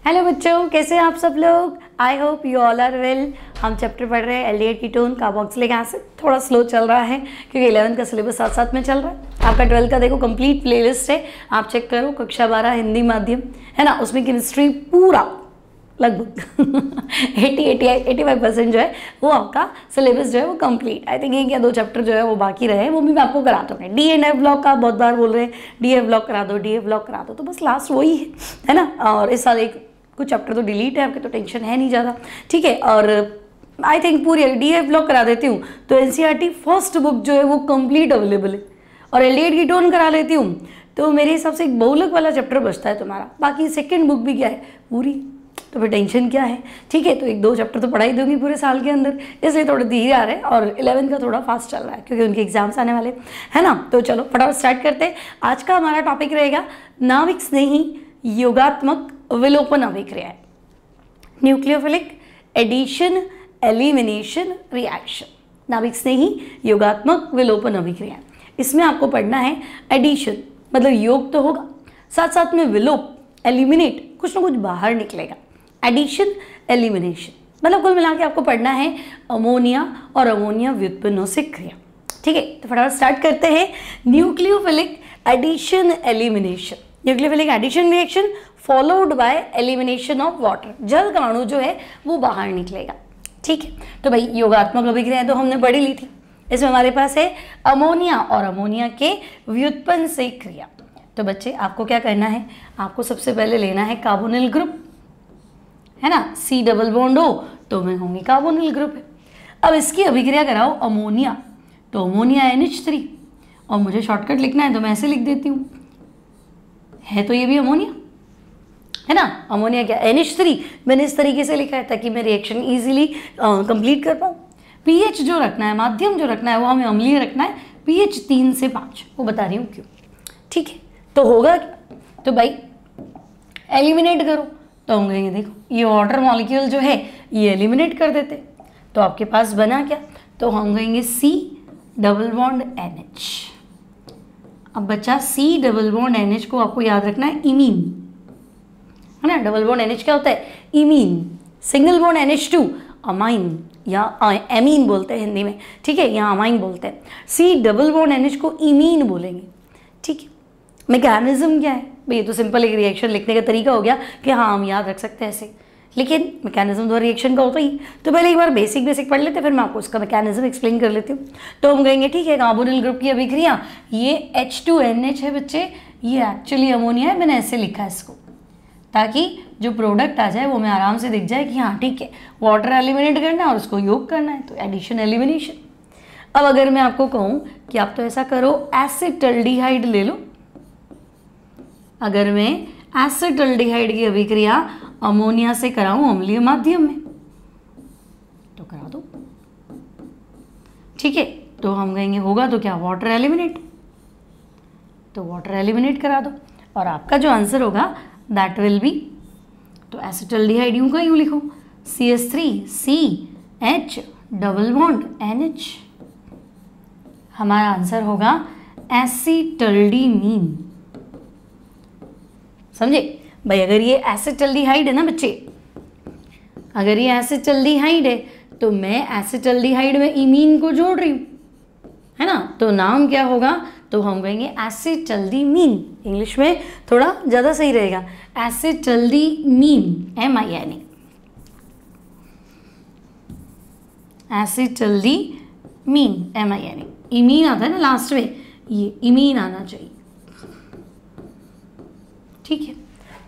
Hello बच्चों, कैसे हैं आप सब लोग। I hope you all are well. हम चैप्टर पढ़ रहे हैं एल्डिहाइड कीटोन, कार्बोक्सिलिक एसिड। थोड़ा स्लो चल रहा है क्योंकि 11th का सिलेबस साथ साथ में चल रहा है। आपका 12th का देखो कंप्लीट प्लेलिस्ट है, आप चेक करो। कक्षा 12 हिंदी माध्यम है ना, उसमें केमिस्ट्री पूरा लगभग 80-85% जो है वो आपका सिलेबस जो है वो कंप्लीट। आई थिंक 1 या 2 चैप्टर जो है वो बाकी रहे, वो भी मैं आपको करा दूँगी। डी एंड एफ ब्लॉक का बहुत बार बोल रहे हैं, डी एफ ब्लॉक करा दो, डी एफ ब्लॉक करा दो, तो बस लास्ट वही है ना। और इस साल कुछ चैप्टर तो डिलीट है आपके, तो टेंशन है नहीं ज़्यादा, ठीक है। और आई थिंक पूरी डी एफ ब्लॉक करा देती हूँ तो एनसीईआरटी फर्स्ट बुक जो है वो कंप्लीट अवेलेबल है, और एल्डिहाइड कीटोन करा लेती हूँ तो मेरे हिसाब से एक बहुलक वाला चैप्टर बचता है तुम्हारा। बाकी सेकेंड बुक भी क्या है पूरी, तो फिर टेंशन क्या है, ठीक है। तो 1-2 चैप्टर तो पढ़ाई दूंगी पूरे साल के अंदर, इसलिए थोड़े धीरे आ रहे हैं। और 11th का थोड़ा फास्ट चल रहा है क्योंकि उनके एग्जाम्स आने वाले है ना। तो चलो फटाफट स्टार्ट करते हैं। आज का हमारा टॉपिक रहेगा नाभिक स्नेही योगात्मक विलोपन अभिक्रियाएं, न्यूक्लियोफिलिक एडिशन एलिमिनेशन रिएक्शन। नाभिक स्नेही योगात्मक विलोपन अभिक्रियाएं, इसमें आपको पढ़ना है एडिशन मतलब योग तो होगा, साथ साथ में विलोप एलिमिनेट कुछ ना कुछ बाहर निकलेगा। एडिशन एलिमिनेशन मतलब कुल मिला के आपको पढ़ना है अमोनिया और अमोनिया व्युत्पन्नों से क्रिया, ठीक है। तो फटाफट स्टार्ट करते हैं। Nucleophilic addition elimination, nucleophilic addition reaction followed by elimination of water. जल का अणु जो है वो बाहर निकलेगा, ठीक है। तो भाई योगात्मक अभिक्रिया तो हमने पढ़ी ली थी। इसमें हमारे पास है अमोनिया और अमोनिया के व्युत्पन्न से क्रिया। तो बच्चे आपको क्या करना है, आपको सबसे पहले लेना है कार्बोनिल ग्रुप, है ना। C डबल बॉन्ड हो तो मैं होंगी कार्बोनिल ग्रुप है। अब इसकी अभिक्रिया कराओ अमोनिया, तो अमोनिया NH3, और मुझे शॉर्टकट लिखना है तो मैं ऐसे लिख देती हूँ, है तो ये भी अमोनिया है ना। अमोनिया क्या NH3, मैंने इस तरीके से लिखा है ताकि मैं रिएक्शन इजीली कंप्लीट कर पाऊँ। pH जो रखना है, माध्यम जो रखना है वो हमें अम्लीय रखना है, pH 3 से 5, वो बता रही हूँ क्यों, ठीक है। तो होगा क्या, तो भाई एलिमिनेट करो, तो हम कहेंगे देखो ये वाटर मॉलिक्यूल जो है ये एलिमिनेट कर देते, तो आपके पास बना क्या, तो हम कहेंगे C डबल बॉन्ड NH। अब बच्चा C डबल बॉन्ड NH को आपको याद रखना है इमीन, है ना। डबल बॉन्ड NH क्या होता है, imine. Single bond NH2 amine या एमीन बोलते हैं हिंदी में, ठीक है, यहाँ अमाइन बोलते हैं। C डबल बॉन्ड NH को इमीन बोलेंगे, ठीक है। मैकेनिज्म क्या है भाई, ये तो सिंपल एक रिएक्शन लिखने का तरीका हो गया कि हाँ हम याद रख सकते हैं ऐसे, लेकिन मैकेनिज्म तो रिएक्शन का होता ही। तो पहले एक बार बेसिक पढ़ लेते, फिर मैं आपको उसका मैकेनिज्म एक्सप्लेन कर लेती हूँ। तो हम कहेंगे ठीक है, कार्बोनिल ग्रुप की अभिक्रिया, ये H2NH है बच्चे, ये एक्चुअली अमोनिया है, मैंने ऐसे लिखा है इसको ताकि जो प्रोडक्ट आ जाए वो हमें आराम से दिख जाए कि हाँ ठीक है वाटर एलिमिनेट करना है और उसको योग करना है, तो एडिशन एलिमिनेशन। अब अगर मैं आपको कहूँ कि आप तो ऐसा करो एसिटल्डिहाइड ले लो, अगर मैं एसिटल्डिहाइड की अभिक्रिया अमोनिया से कराऊं अम्लीय माध्यम में, तो करा दो, ठीक है। तो हम कहेंगे होगा तो क्या, वाटर एलिमिनेट, तो वाटर एलिमिनेट करा दो, और आपका जो आंसर होगा दैट विल बी, तो एसिटल्डिहाइड यूं का यूं लिखो CH3CH डबल बॉन्ड NH, हमारा आंसर होगा एसिटल्डीमीन। समझे भाई, अगर ये एसिटल्डिहाइड है ना बच्चे, अगर ये एसिटल्डिहाइड है तो मैं एसिटल्डिहाइड में इमीन को जोड़ रही हूँ, है ना। तो नाम क्या होगा, तो हम कहेंगे एसिटल्डीमीन। इंग्लिश में थोड़ा ज़्यादा सही रहेगा, एसिटल्डीमीन, MIN, एसिटल्डीमीन MIN। इमीन आता है ना लास्ट में, ये इमीन आना चाहिए, ठीक है।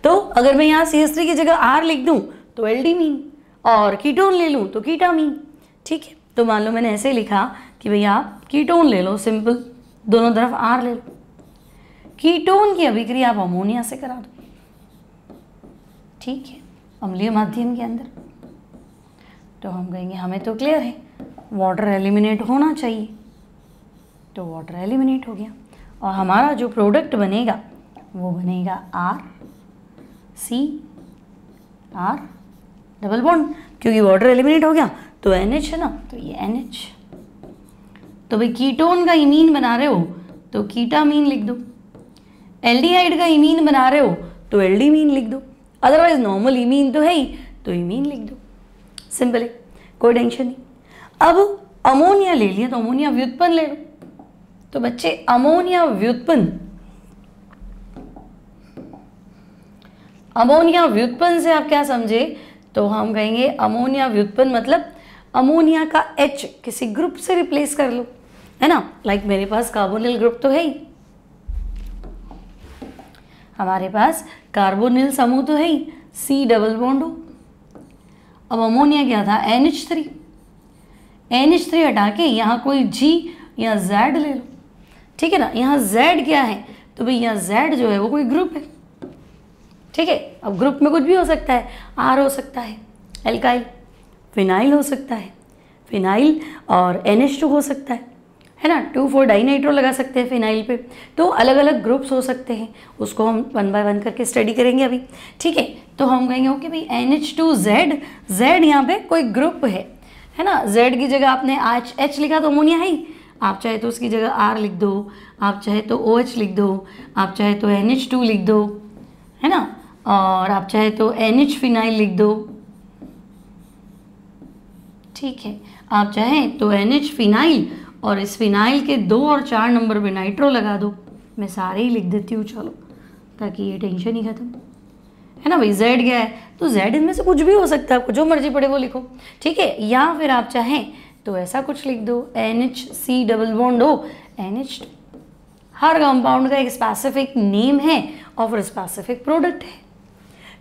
तो अगर मैं यहाँ CH3 की जगह R लिख दूँ तो एल्डीमीन, और कीटोन ले लूँ तो कीटामीन, ठीक है। तो मान लो मैंने ऐसे लिखा कि भैया आप कीटोन ले लो, सिंपल, दोनों तरफ R ले लो। कीटोन की अभिक्रिया आप अमोनिया से करा दो, ठीक है, अम्लीय माध्यम के अंदर। तो हम कहेंगे हमें तो क्लियर है वाटर एलिमिनेट होना चाहिए, तो वाटर एलिमिनेट हो गया, और हमारा जो प्रोडक्ट बनेगा वो बनेगा R डबल बॉन्ड, क्योंकि वाटर एलिमिनेट हो गया तो NH है ना, तो ये NH। तो भाई कीटोन का इमीन बना रहे हो तो कीटामीन लिख दो, एल्डिहाइड का इमीन बना रहे हो तो एल्डीमीन लिख दो। अदरवाइज नॉर्मल इमीन तो है ही, तो इमीन लिख दो, सिंपल है, कोई टेंशन नहीं। अब अमोनिया ले लिया तो अमोनिया व्युत्पन्न ले लो। तो बच्चे अमोनिया व्युत्पन्न, अमोनिया व्युत्पन्न से आप क्या समझे, तो हम कहेंगे अमोनिया व्युत्पन्न मतलब अमोनिया का H किसी ग्रुप से रिप्लेस कर लो, है ना। लाइक मेरे पास कार्बोनिल ग्रुप तो है ही, हमारे पास कार्बोनिल समूह तो है ही, C डबल बॉन्ड हो। अब अमोनिया क्या था, NH3, NH3 हटा के यहाँ कोई G या Z ले लो, ठीक है ना। यहाँ Z क्या है, तो भाई यहाँ Z जो है वो कोई ग्रुप है, ठीक है। अब ग्रुप में कुछ भी हो सकता है, R हो सकता है, एल्काइल, फिनाइल हो सकता है, फिनाइल और NH2 हो सकता है ना। 2,4 डाइनाइट्रो लगा सकते हैं फिनाइल पे। तो अलग अलग ग्रुप्स हो सकते हैं, उसको हम 1 बाय 1 करके स्टडी करेंगे अभी, ठीक है। तो हम कहेंगे ओके भाई NH2Z, Z यहाँ पे कोई ग्रुप है ना। Z की जगह आपने H लिखा तो अमोनिया है ही, आप चाहे तो उसकी जगह R लिख दो, आप चाहे तो OH लिख दो, आप चाहे तो NH2 लिख दो, है ना, और आप चाहे तो NH फिनाइल लिख दो, ठीक है। आप चाहें तो NH फिनाइल और इस फिनाइल के 2 और 4 नंबर पे नाइट्रो लगा दो। मैं सारे ही लिख देती हूँ चलो, ताकि ये टेंशन ही खत्म, है ना भाई। Z गया है तो Z इनमें से कुछ भी हो सकता है, आपको जो मर्जी पड़े वो लिखो, ठीक है। या फिर आप चाहें तो ऐसा कुछ लिख दो, NHC डबल बॉन्ड हो NH2। हर कंपाउंड का एक स्पेसिफिक नेम है और फिर स्पेसिफिक प्रोडक्ट है।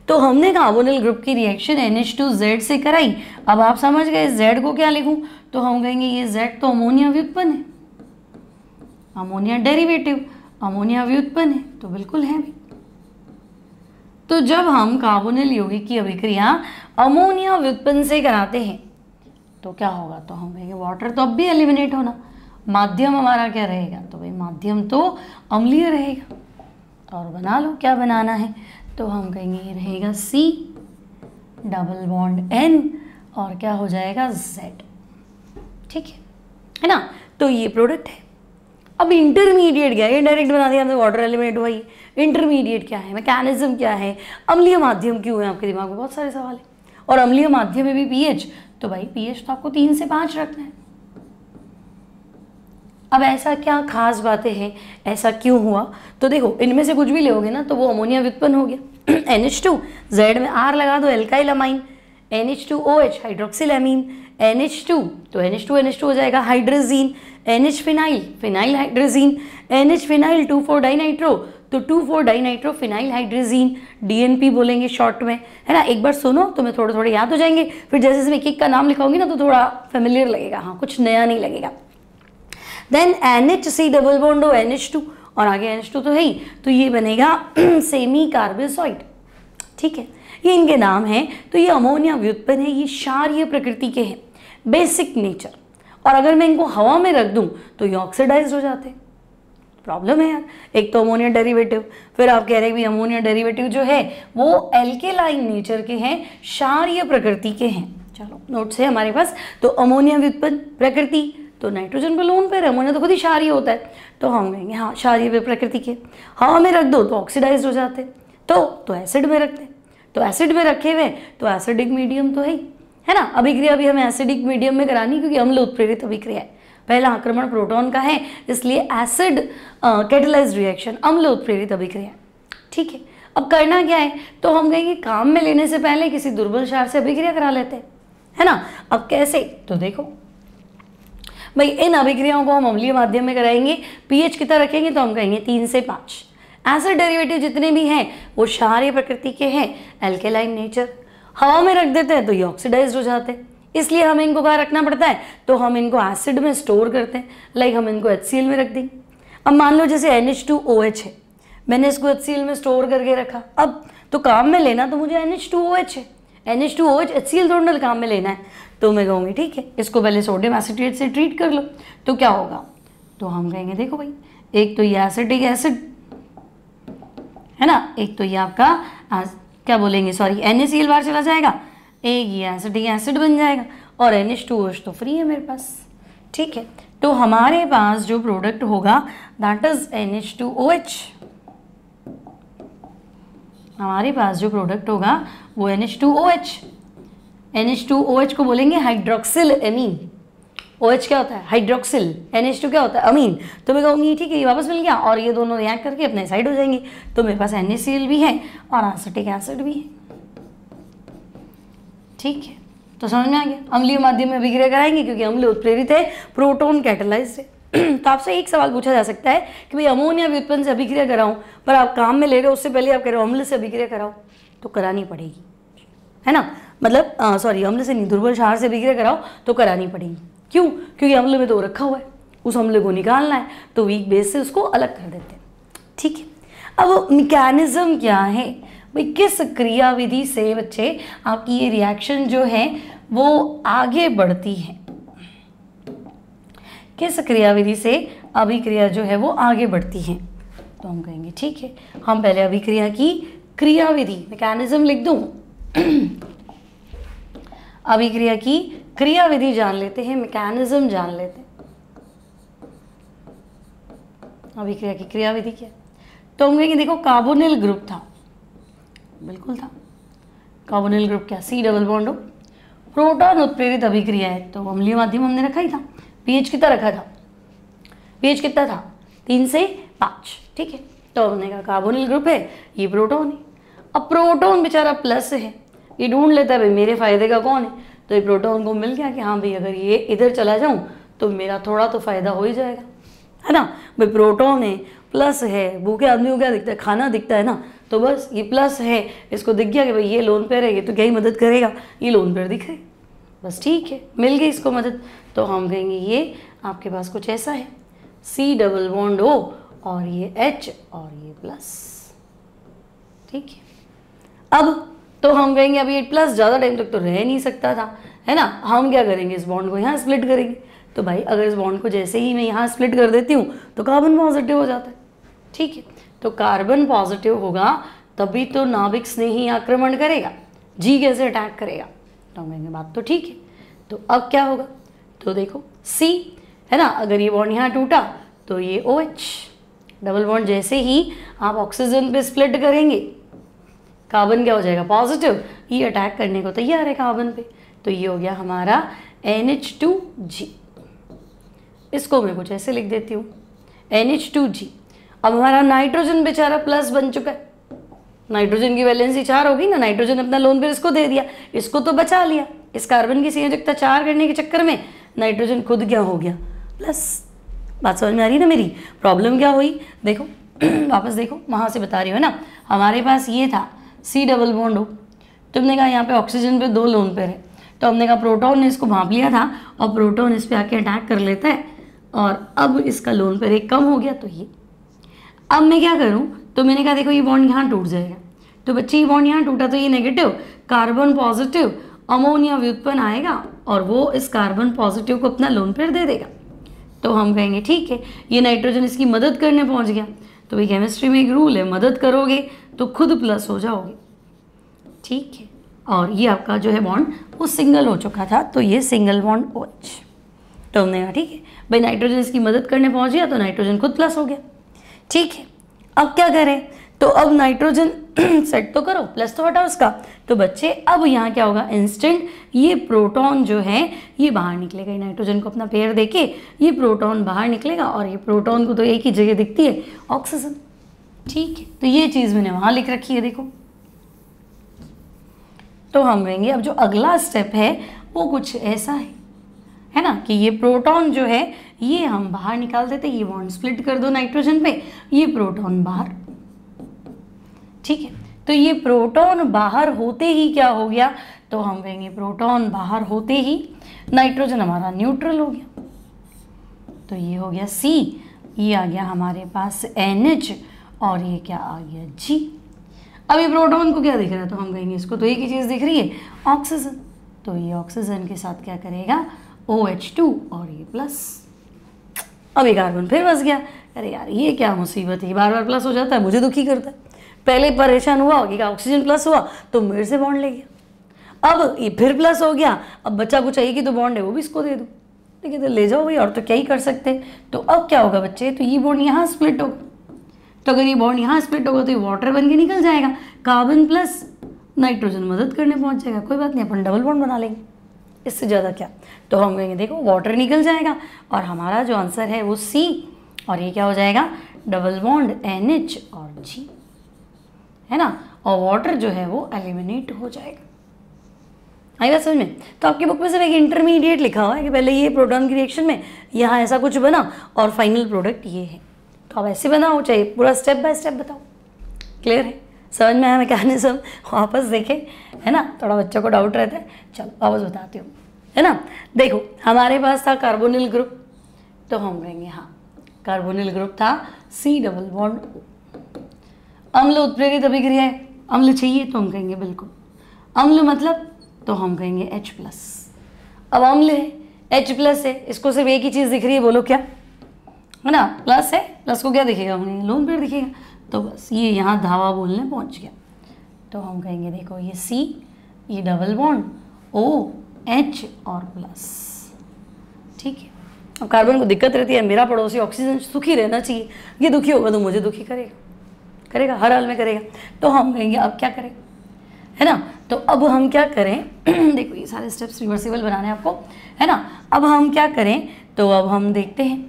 तो हमने कार्बोनिल ग्रुप की रिएक्शन NH2Z से कराई। अब आप समझ गए Z को क्या लिखूं, तो हम कहेंगे ये Z तो अमोनिया व्युत्पन्न है, अमोनिया डेरिवेटिव, अमोनिया व्युत्पन्न है, तो बिल्कुल है भी। तो जब हम कार्बोनिल यौगिक की अभिक्रिया अमोनिया व्युत्पन्न से कराते हैं तो क्या होगा, तो हम कहेंगे वाटर तो अब भी एलिमिनेट होना, माध्यम हमारा क्या रहेगा, तो भाई माध्यम तो अम्लीय रहेगा। और बना लो क्या बनाना है, तो हम कहेंगे ये रहेगा C डबल बॉन्ड N और क्या हो जाएगा Z, ठीक है ना। तो ये प्रोडक्ट है। अब इंटरमीडिएट क्या है, ये डायरेक्ट बना दिया हमने, वाटर एलिमिनेट हुआ ही। इंटरमीडिएट क्या है, मैकेनिज्म क्या है, अम्लीय माध्यम क्यों है, आपके दिमाग में बहुत सारे सवाल हैं। और अम्लीय माध्यम में भी pH, तो भाई pH तो आपको 3 से 5 रखना है। अब ऐसा क्या खास बातें हैं, ऐसा क्यों हुआ, तो देखो इनमें से कुछ भी लोगे ना तो वो अमोनिया व्युत्पन्न हो गया। NH2, Z में R लगा दो, alkyl amine, NH2OH hydroxyl amine, NH2 तो NH2 हो जाएगा hydrazine, NH phenyl, phenyl hydrazine, NH phenyl 2,4 dinitro, तो 2,4 डाइनाइट्रो फिनाइल हाइड्रोजीन, DNP बोलेंगे शॉर्ट में, है ना। एक बार सुनो तो मैं थोड़े थोड़े याद हो जाएंगे, फिर जैसे मैं एक का नाम लिखाऊंगी ना तो थोड़ा फेमिलियर लगेगा, हाँ कुछ नया नहीं लगेगा। देन NHC डबल बॉन्ड हो NH2 और आगे NH2 तो है ही, तो ये बनेगा सेमी कार्बोसॉइड, ठीक है। ये इनके नाम हैं। तो ये अमोनिया व्युत्पन्न है, ये क्षारीय प्रकृति के हैं, बेसिक नेचर। और अगर मैं इनको हवा में रख दूं तो ये ऑक्सीडाइज हो जाते हैं। प्रॉब्लम है यार, एक तो अमोनिया डेरिवेटिव, फिर आप कह रहे हैं भी अमोनिया डेरिवेटिव जो है वो एल्केलाइन नेचर के हैं, क्षारीय प्रकृति के हैं। चलो नोट्स है हमारे पास। तो अमोनिया व्युत्पन्न प्रकृति, तो नाइट्रोजन पे लोन पर अमोनिया तो खुद ही क्षारीय होता है, तो हम कहेंगे हाँ क्षारीय प्रकृति के। हवा में रख दो तो ऑक्सीडाइज हो जाते, तो एसिड में रखते, तो एसिड में रखे हुए तो एसिडिक मीडियम तो है ना। अभिक्रिया भी हमें एसिडिक मीडियम में करानी, क्योंकि अम्ल उत्प्रेरित अभिक्रिया है, पहला आक्रमण प्रोटॉन का है, इसलिए एसिड कैटालाइज्ड रिएक्शन अम्ल उत्प्रेरित अभिक्रिया, ठीक है। अब करना क्या है, तो हम कहेंगे काम में लेने से पहले किसी दुर्बल क्षार से अभिक्रिया करा लेते हैं, है ना। अब कैसे, तो देखो भाई इन अभिक्रियाओं को हम अम्लीय माध्यम में कराएंगे, pH कितना रखेंगे, तो हम कहेंगे 3 से 5। एसिड डेरिवेटिव जितने भी हैं वो क्षारीय प्रकृति के हैं, एल्केलाइन नेचर। हवा में रख देते हैं तो ये ऑक्सीडाइज्ड हो जाते हैं, इसलिए हमें इनको कहाँ रखना पड़ता है, तो हम इनको एसिड में स्टोर करते हैं, लाइक हम इनको HCl में रख देंगे। अब मान लो जैसे NH2OH है, मैंने इसको HCl में स्टोर करके रखा, अब तो काम में लेना तो मुझे NH2OH है, NH2OH HCl थोड़ा काम में लेना है, तो मैं कहूँगी ठीक है इसको पहले सोडियम एसिटेट से ट्रीट कर लो, तो क्या होगा, तो हम कहेंगे देखो भाई एक तो ये एसिटिक एसिड है ना, एक तो ये आपका क्या बोलेंगे सॉरी NaCl बाहर चला जाएगा, एक ये एसिटिक एसिड बन जाएगा और NH2OH तो फ्री है मेरे पास, ठीक है। तो हमारे पास जो प्रोडक्ट होगा दैट इज NH2OH, हमारे पास जो प्रोडक्ट होगा वो NH2OH। NH2OH को बोलेंगे हाइड्रोक्सिल एमीन। OH क्या होता है? हाइड्रोक्सिल। NH2 क्या होता है? अमीन। तो मैं कहूँगी ठीक है, ये वापस मिल गया और ये दोनों रिएक्ट करके अपने साइड हो जाएंगे। तो मेरे पास NaCl भी है और एसिटिक एसिड भी है। ठीक है, तो समझ में आ गया। अम्लीय माध्यम में अभिक्रिया कराएंगे क्योंकि अम्ल उत्प्रेरित है, प्रोटॉन कैटालाइज्ड है। तो आपसे एक सवाल पूछा जा सकता है कि भाई अमोनिया व्युत्पन्न से अभिक्रिया कराऊं, पर आप काम में ले रहे हो उससे पहले आप कह रहे हो अम्ल से अभिक्रिया कराओ, तो करानी पड़ेगी, है ना। मतलब सॉरी, अम्ल से नहीं, दुर्बल क्षार से अभिक्रिया कराओ तो करानी पड़ेगी। क्यों? क्योंकि अम्ल में तो रखा हुआ है, उस अम्ल को निकालना है, तो वीक बेस से उसको अलग कर देते हैं। ठीक है, अब मैकेनिज्म क्या है भाई, किस क्रियाविधि से बच्चे आपकी ये रिएक्शन जो है वो आगे बढ़ती है, किस क्रियाविधि से अभिक्रिया जो है वो आगे बढ़ती है। तो हम कहेंगे ठीक है, हम पहले अभिक्रिया की क्रियाविधि, मैकेनिज्म लिख दूं, अभिक्रिया की क्रियाविधि जान लेते हैं, मैकेनिज्म जान लेते हैं। अभिक्रिया की क्रियाविधि क्या है? तो हम कहेंगे देखो कार्बोनिल ग्रुप था, बिल्कुल था, कार्बोनिल ग्रुप क्या? C डबल बॉन्ड हो, प्रोटॉन उत्प्रेरित अभिक्रिया है, तो अम्लीय माध्यम हमने रखा ही था। pH कितना रखा था? pH कितना था? 3 से 5। ठीक है, तो हमने कहा कार्बोनिल ग्रुप है, ये प्रोटॉन है। अब प्रोटॉन बेचारा प्लस है, ये ढूंढ लेता है भाई मेरे फायदे का कौन है, तो ये प्रोटॉन को मिल गया कि हाँ भाई अगर ये इधर चला जाऊं तो मेरा थोड़ा तो फायदा हो ही जाएगा, है ना। भाई प्रोटॉन है, प्लस है, भूखे आदमी को क्या दिखता है? खाना दिखता है ना, तो बस ये प्लस है, इसको दिख गया कि भाई ये लोन पेयर है, ये तो क्या ही मदद करेगा, ये लोन पेयर दिख रहे, बस ठीक है, मिल गई इसको मदद। तो हम कहेंगे ये आपके पास कुछ ऐसा है, C डबल बॉन्ड O और ये H और ये प्लस। ठीक है, अब तो हम कहेंगे अब ये प्लस ज़्यादा टाइम तक तो रह नहीं सकता था, है ना। हम क्या करेंगे, इस बॉन्ड को यहाँ स्प्लिट करेंगे। तो भाई अगर इस बॉन्ड को जैसे ही मैं यहाँ स्प्लिट कर देती हूँ तो कार्बन पॉजिटिव हो जाता है। ठीक है, तो कार्बन पॉजिटिव होगा तभी तो नाभिक स्नेही आक्रमण करेगा, G कैसे अटैक करेगा। तो हम कहेंगे बात तो ठीक है। तो अब क्या होगा, तो देखो C है ना, अगर ये बॉन्ड यहाँ टूटा तो ये OH डबल बॉन्ड जैसे ही आप ऑक्सीजन पे स्प्लिट करेंगे, कार्बन क्या हो जाएगा? पॉजिटिव, ये अटैक करने को तैयार है कार्बन पे। तो ये हो गया हमारा NH2G। इसको मैं कुछ ऐसे लिख देती हूँ, NH2G। अब हमारा नाइट्रोजन बेचारा प्लस बन चुका है, नाइट्रोजन की वैलेंसी 4 होगी ना, नाइट्रोजन अपना लोन पेयर इसको दे दिया, इसको तो बचा लिया। इस कार्बन की संयोजकता 4 करने के चक्कर में नाइट्रोजन खुद क्या हो गया? प्लस। बात समझ में आ रही है ना मेरी? प्रॉब्लम क्या हुई देखो, वापस देखो, वहाँ से बता रही हो ना, हमारे पास ये था C डबल बॉन्ड हो, तुमने कहा यहाँ पे ऑक्सीजन पे 2 लोन पेयर है, तो हमने कहा प्रोटॉन ने इसको भांप लिया था और प्रोटॉन इस पे आके अटैक कर लेता है और अब इसका लोन पेयर एक कम हो गया। तो ये अब मैं क्या करूँ, तो मैंने कहा देखो ये बॉन्ड यहाँ टूट जाएगा, तो बच्चे ये बॉन्ड यहाँ टूटा तो ये नेगेटिव, कार्बन पॉजिटिव, अमोनिया व्युत्पन्न आएगा और वो इस कार्बन पॉजिटिव को अपना लोन पेयर दे देगा। तो हम कहेंगे ठीक है, ये नाइट्रोजन इसकी मदद करने पहुँच गया। तो भाई केमिस्ट्री में एक रूल है, मदद करोगे तो खुद प्लस हो जाओगे। ठीक है, और ये आपका जो है बॉन्ड वो सिंगल हो चुका था, तो ये सिंगल बॉन्ड OH। तो हमने कहा ठीक है भाई नाइट्रोजन इसकी मदद करने पहुंच गया तो नाइट्रोजन खुद प्लस हो गया। ठीक है, अब क्या करें, तो अब नाइट्रोजन सेट तो करो, प्लस तो हटाओ उसका। तो बच्चे अब यहाँ क्या होगा, इंस्टेंट ये प्रोटॉन जो है ये बाहर निकलेगा, नाइट्रोजन को अपना पेयर देके ये प्रोटॉन बाहर निकलेगा और ये प्रोटॉन को तो एक ही जगह दिखती है, ऑक्सीजन। ठीक है, तो ये चीज़ मैंने वहाँ लिख रखी है देखो। तो हम कहेंगे अब जो अगला स्टेप है वो कुछ ऐसा है ना, कि ये प्रोटॉन जो है ये हम बाहर निकाल देते, ये बॉन्ड स्प्लिट कर दो नाइट्रोजन पे, ये प्रोटॉन बाहर। ठीक है, तो ये प्रोटॉन बाहर होते ही क्या हो गया, तो हम कहेंगे प्रोटॉन बाहर होते ही नाइट्रोजन हमारा न्यूट्रल हो गया। तो ये हो गया C, ये आ गया हमारे पास NH और ये क्या आ गया G। अब ये प्रोटॉन को क्या दिख रहा है, तो हम कहेंगे इसको तो एक ही चीज़ दिख रही है, ऑक्सीजन। तो ये ऑक्सीजन के साथ क्या करेगा, OH2 और ये प्लस। अब ये कार्बन फिर बस गया, अरे यार ये क्या मुसीबत है, बार बार प्लस हो जाता है, मुझे दुखी करता है। पहले परेशान हुआ कि ऑक्सीजन प्लस हुआ तो मेरे से बॉन्ड ले गया, अब ये फिर प्लस हो गया, अब बच्चा कुछ चाहिए कि तो बॉन्ड है वो भी इसको दे दूँ, ठीक है तो ले जाओ भाई, और तो क्या ही कर सकते। तो अब क्या होगा बच्चे, तो ये बॉन्ड यहाँ स्प्लिट होगा, तो अगर ये बॉन्ड यहाँ स्प्लिट होगा तो ये वाटर बन के निकल जाएगा, कार्बन प्लस नाइट्रोजन मदद करने पहुंच जाएगा, कोई बात नहीं, अपन डबल बॉन्ड बना लेंगे, इससे ज़्यादा क्या। तो हम कहेंगे देखो वाटर निकल जाएगा और हमारा जो आंसर है वो सी, और ये क्या हो जाएगा डबल बॉन्ड NH और G, है ना, और वाटर जो है वो एलिमिनेट हो जाएगा। आई बात समझ में। तो आपकी बुक में सिर्फ एक इंटरमीडिएट लिखा हुआ है कि पहले ये प्रोटॉन की रिएक्शन में यहाँ ऐसा कुछ बना और फाइनल प्रोडक्ट ये है, तो आप ऐसे बनाओ, चाहे पूरा स्टेप बाय स्टेप बताओ। क्लियर है, समझ में आया मैकेनिज्म, वापस देखे, है ना, थोड़ा बच्चों को डाउट रहता है, चलो वापस बताती हूँ, है ना। देखो हमारे पास था कार्बोनिल ग्रुप, तो हम कहेंगे हाँ कार्बोनिल ग्रुप था C डबल बॉन्ड O। अम्ल उत्प्रेरित अभिक्रिया है, अम्ल चाहिए तो हम कहेंगे बिल्कुल, अम्ल मतलब तो हम कहेंगे H प्लस। अब अम्ल है, H प्लस है, इसको सिर्फ एक ही चीज़ दिख रही है, बोलो क्या, है ना, प्लस है, प्लस को क्या दिखेगा, उन्हें लोन पेयर दिखेगा, तो बस ये यहाँ धावा बोलने पहुँच गया। तो हम कहेंगे देखो ये C, ये डबल बॉन्ड O H और प्लस, ठीक है। अब कार्बन को दिक्कत रहती है, मेरा पड़ोसी ऑक्सीजन सुखी रहना चाहिए, ये दुखी होगा तो मुझे दुखी करेगा, हर हाल में करेगा, तो हम कहेंगे अब क्या करें, है ना। तो अब हम क्या करें देखो ये सारे स्टेप्स रिवर्सिबल बनाने हैं आपको, है ना। अब हम क्या करें, तो अब हम देखते हैं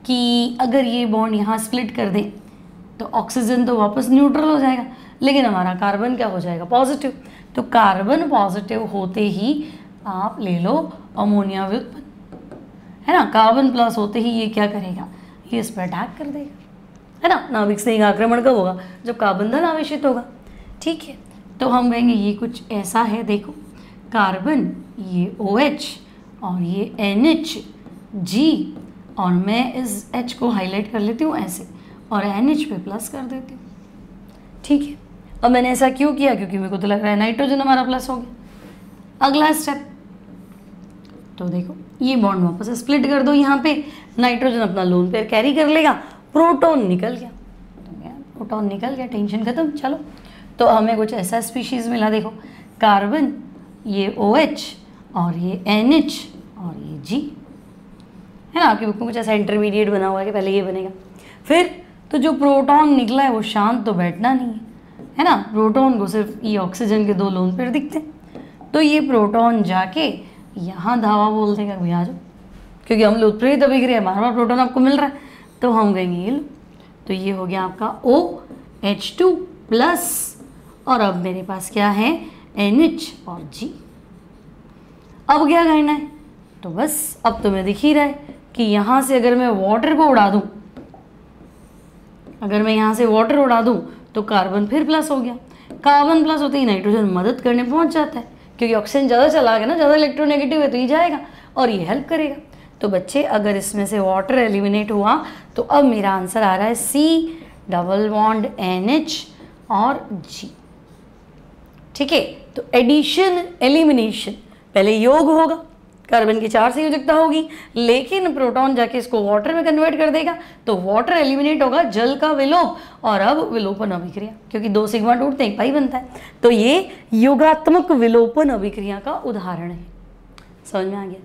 कि अगर ये बॉन्ड यहाँ स्प्लिट कर दें तो ऑक्सीजन तो वापस न्यूट्रल हो जाएगा, लेकिन हमारा कार्बन क्या हो जाएगा पॉजिटिव। तो कार्बन पॉजिटिव होते ही आप ले लो अमोनिया व्युत्पन्न, है ना। कार्बन प्लस होते ही ये क्या करेगा, ये इस पर अटैक कर देगा, है ना। नाभिक स्नेह का आक्रमण कब होगा, जब कार्बन धन आवेशित होगा, ठीक है। तो हम कहेंगे ये कुछ ऐसा है, देखो कार्बन ये OH और ये NH G, और मैं इस H को हाईलाइट कर लेती हूँ ऐसे और NH पे प्लस कर देती हूँ, ठीक है। अब मैंने ऐसा क्यों किया, क्योंकि मेरे को तो लग रहा है नाइट्रोजन हमारा प्लस हो गया। अगला स्टेप, तो देखो ये बॉन्ड वापस स्प्लिट कर दो, यहाँ पे नाइट्रोजन अपना लोन पेयर कैरी कर लेगा, प्रोटॉन निकल गया, प्रोटॉन निकल गया, टेंशन खत्म। चलो तो हमें कुछ ऐसा स्पीशीज़ मिला, देखो कार्बन ये OH और ये NH और ये G, है ना। आपकी बुक में कुछ ऐसा इंटरमीडिएट बना हुआ है कि पहले ये बनेगा, फिर तो जो प्रोटॉन निकला है वो शांत तो बैठना नहीं है ना। प्रोटॉन को सिर्फ ये ऑक्सीजन के 2 लोन पेयर दिखते हैं, तो ये प्रोटॉन जाके यहाँ धावा बोल देगा भैया आ जाओ, क्योंकि हम लोग उत्प्रेरित अभिक्रिया है, बार बार प्रोटॉन आपको मिल रहा है, तो हम कहेंगे ये लो, तो ये हो गया आपका OH2 प्लस, और अब मेरे पास क्या है NH और G। अब क्या करना है, तो बस अब तुम्हें दिख ही रहा है कि यहाँ से अगर मैं वाटर को उड़ा दूँ, अगर मैं यहाँ से वाटर उड़ा दूँ तो कार्बन फिर प्लस हो गया, कार्बन प्लस होते ही नाइट्रोजन मदद करने पहुँच जाता है, क्योंकि ऑक्सीजन ज़्यादा चला गया ना, ज़्यादा इलेक्ट्रोनेगेटिव है तो ये जाएगा और ये हेल्प करेगा। तो बच्चे अगर इसमें से वाटर एलिमिनेट हुआ तो अब मेरा आंसर आ रहा है C डबल बॉन्ड NH और G, ठीक है। तो एडिशन एलिमिनेशन पहले योग होगा, कार्बन की 4 संयोजकता होगी, लेकिन प्रोटॉन जाके इसको वाटर में कन्वर्ट कर देगा, तो वाटर एलिमिनेट होगा, जल का विलोप, और अब विलोपन अभिक्रिया, क्योंकि 2 सिग्मा टूटते हैं 1 पाई बनता है, तो ये योगात्मक विलोपन अभिक्रिया का उदाहरण है। समझ में आ गया,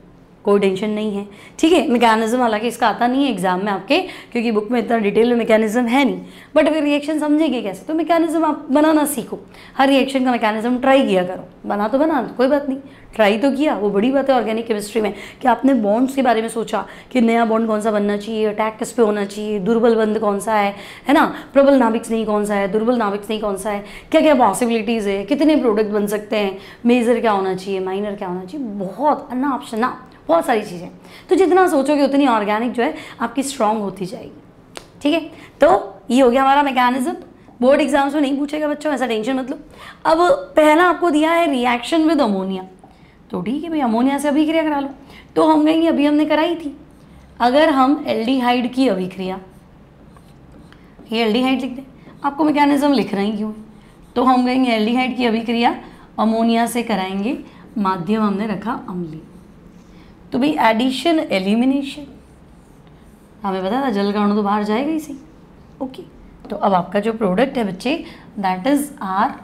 कोई टेंशन नहीं है, ठीक है। मैकेनिज्म हालांकि इसका आता नहीं है एग्जाम में आपके, क्योंकि बुक में इतना डिटेल में मैकेनिज्म है नहीं, बट अगर रिएक्शन समझेंगे कैसे तो मैकेनिज्म आप बनाना सीखो, हर रिएक्शन का मैकेनिज्म ट्राई किया करो, बना तो बना कोई बात नहीं, ट्राई तो किया, वो बड़ी बात है ऑर्गेनिक केमिस्ट्री में कि आपने बॉन्ड्स के बारे में सोचा कि नया बॉन्ड कौन सा बनना चाहिए, अटैक किस पे होना चाहिए, दुर्बल बंध कौन सा है ना, प्रबल नाभिक स्नेही कौन सा है, दुर्बल नाभिक स्नेही कौन सा है, क्या क्या पॉसिबिलिटीज़ है, कितने प्रोडक्ट बन सकते हैं, मेजर क्या होना चाहिए, माइनर क्या होना चाहिए, बहुत अन्ना ऑप्शन ना, बहुत सारी चीज़ें। तो जितना सोचोगे उतनी ऑर्गेनिक जो है आपकी स्ट्रांग होती जाएगी, ठीक है। तो ये हो गया हमारा मैकेनिज्म, बोर्ड एग्जाम्स में नहीं पूछेगा बच्चों, ऐसा टेंशन मत लो। अब पहला आपको दिया है रिएक्शन विद अमोनिया, तो ठीक है भाई अमोनिया से अभिक्रिया करा लो, तो हम कहेंगे अभी हमने कराई थी, अगर हम एल्डिहाइड की अभिक्रिया, ये एल्डिहाइड लिख दें, आपको मैकेनिज्म लिखना ही क्यों है, तो हम कहेंगे एल्डिहाइड की अभिक्रिया अमोनिया से कराएंगे, माध्यम हमने रखा अम्लीय, तो भाई एडिशन एलिमिनेशन, हमें पता था जल का अणु तो बाहर जाएगा ही सही, ओके। तो अब आपका जो प्रोडक्ट है बच्चे that is R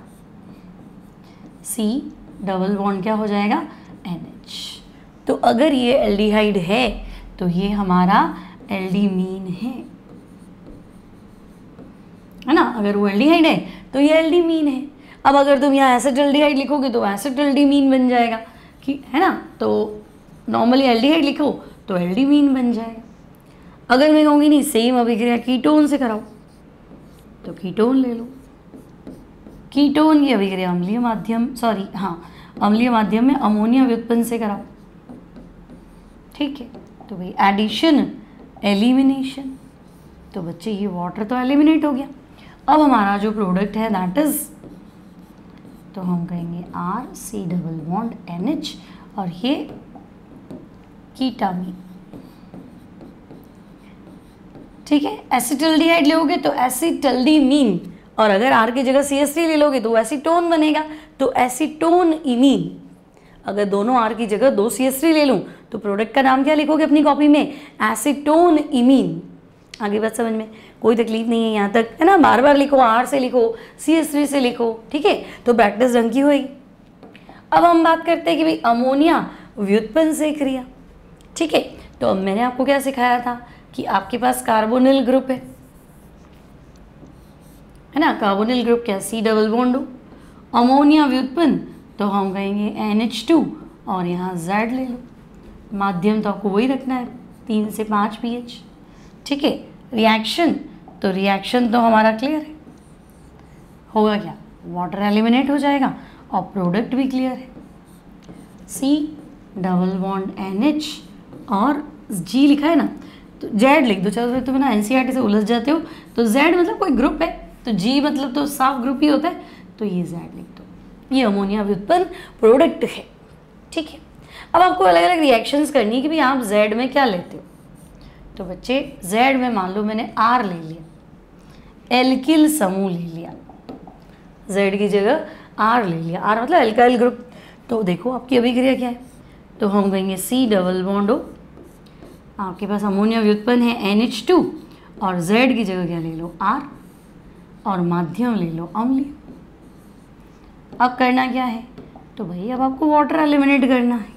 C double bond क्या हो जाएगा NH। तो अगर ये एल्डिहाइड है तो ये हमारा एल्डीमीन है ना, अगर वो एल्डिहाइड है तो ये एल्डीमीन है। अब अगर तुम यहाँ एसिटल्डिहाइड लिखोगे तो एसिटल्डीमीन बन जाएगा, कि है ना, तो नॉर्मली एल्डिहाइड लिखो तो एल्डीमीन बन जाएगा। अगर मैं कहूँगी नहीं सेम अभिक्रिया कीटोन से कराओ तो कीटोन ले लो। कीटोन की अभिक्रिया अम्लीय माध्यम अम्लीय माध्यम में अमोनिया व्युत्पन्न से कराओ, ठीक है। तो भाई एडिशन एलिमिनेशन, तो बच्चे ये वाटर तो एलिमिनेट हो गया। अब हमारा जो प्रोडक्ट है दैट इज, तो हम कहेंगे RC≡NH और ये कीटामीन, ठीक है। एसिटल्डिहाइड लोगे तो एसिटल्डीमीन, और अगर R की जगह CH3 ले लोगे तो एसीटोन बनेगा, तो एसीटोन इमीन। अगर दोनों R की जगह 2 CH3 ले लूँ तो प्रोडक्ट का नाम क्या लिखोगे अपनी कॉपी में, एसीटोन इमीन। आगे बात समझ में कोई तकलीफ नहीं है यहाँ तक, है ना। बार बार लिखो, R से लिखो, CH3 से लिखो, ठीक है, तो प्रैक्टिस ढंग की होगी। अब हम बात करते हैं कि भाई अमोनिया व्युत्पन्न से क्रिया, ठीक है। तो अब मैंने आपको क्या सिखाया था कि आपके पास कार्बोनिल ग्रुप है ना, कार्बोनिल ग्रुप क्या, C डबल बॉन्ड, अमोनिया व्युत्पन्न तो हम कहेंगे NH2 और यहाँ Z ले लो। माध्यम तो आपको वही रखना है 3 से 5 pH, ठीक है। रिएक्शन, तो रिएक्शन तो हमारा क्लियर है, होगा क्या, वाटर एलिमिनेट हो जाएगा और प्रोडक्ट भी क्लियर है, C डबल बॉन्ड NH और G लिखा है ना, तो Z लिख दो। चलो तुम ना NCERT से उलझ जाते हो, तो Z मतलब कोई ग्रुप है, तो G मतलब तो साफ ग्रुप ही होता है, तो ये Z लिख दो। ये अमोनिया व्युत्पन्न प्रोडक्ट है, ठीक है। अब आपको अलग अलग रिएक्शंस करनी है कि भाई आप Z में क्या लेते हो। तो बच्चे Z में मान लो मैंने R ले लिया, एल्किल समूह ले लिया, Z की जगह R ले लिया, R मतलब एल्काइल ग्रुप। तो देखो आपकी अभिक्रिया क्या है, तो हम कहेंगे C डबल बॉन्ड O, आपके पास अमोनिया व्युत्पन्न है NH2 और Z की जगह क्या ले लो R और माध्यम ले लो अम्लीय। अब करना क्या है, तो भाई अब आपको वाटर एलिमिनेट करना है,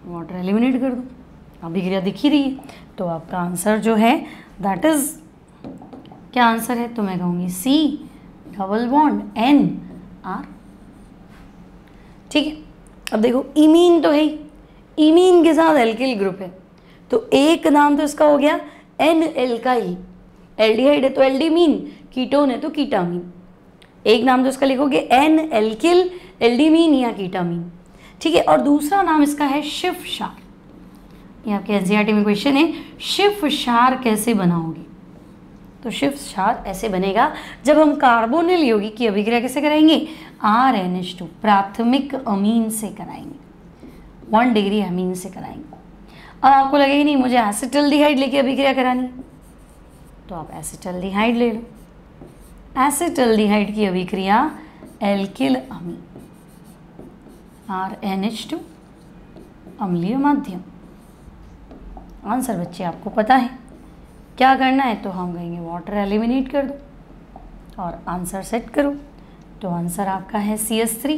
वाटर एलिमिनेट कर दो। अभिक्रिया दिख ही रही है, तो आपका आंसर जो है दैट इज, क्या आंसर है, तो मैं कहूँगी C डबल बॉन्ड NR, ठीक है। अब देखो इमीन तो है ही, इमीन के साथ एल्किल ग्रुप है, तो एक नाम तो इसका हो गया N एल्काइल, एल्डिहाइड है तो एल्डीमीन, कीटोन है तो कीटामीन। एक नाम तो इसका लिखोगे N एल्किल एल्डीमीन या कीटामीन, ठीक है। और दूसरा नाम इसका है शिफ क्षार, ये आपके एनसीईआरटी में क्वेश्चन है, शिफ क्षार कैसे बनाओगे। तो शिफ क्षार ऐसे बनेगा, जब हम कार्बोनिल यौगिक की अभिक्रिया कैसे कराएंगे, RNH2 प्राथमिक अमीन से कराएंगे, 1 डिग्री अमीन से कराएंगे। अब आपको लगेगा नहीं मुझे एसिटल्डिहाइड लेके अभिक्रिया करानी, तो आप एसिटल्डिहाइड ले लो। एसिटल्डिहाइड की अभिक्रिया एल्किल अमीन, RNH2 अम्लीय माध्यम। आंसर बच्चे आपको पता है क्या करना है, तो हम कहेंगे वाटर एलिमिनेट कर दो और आंसर सेट करो। तो आंसर आपका है CH3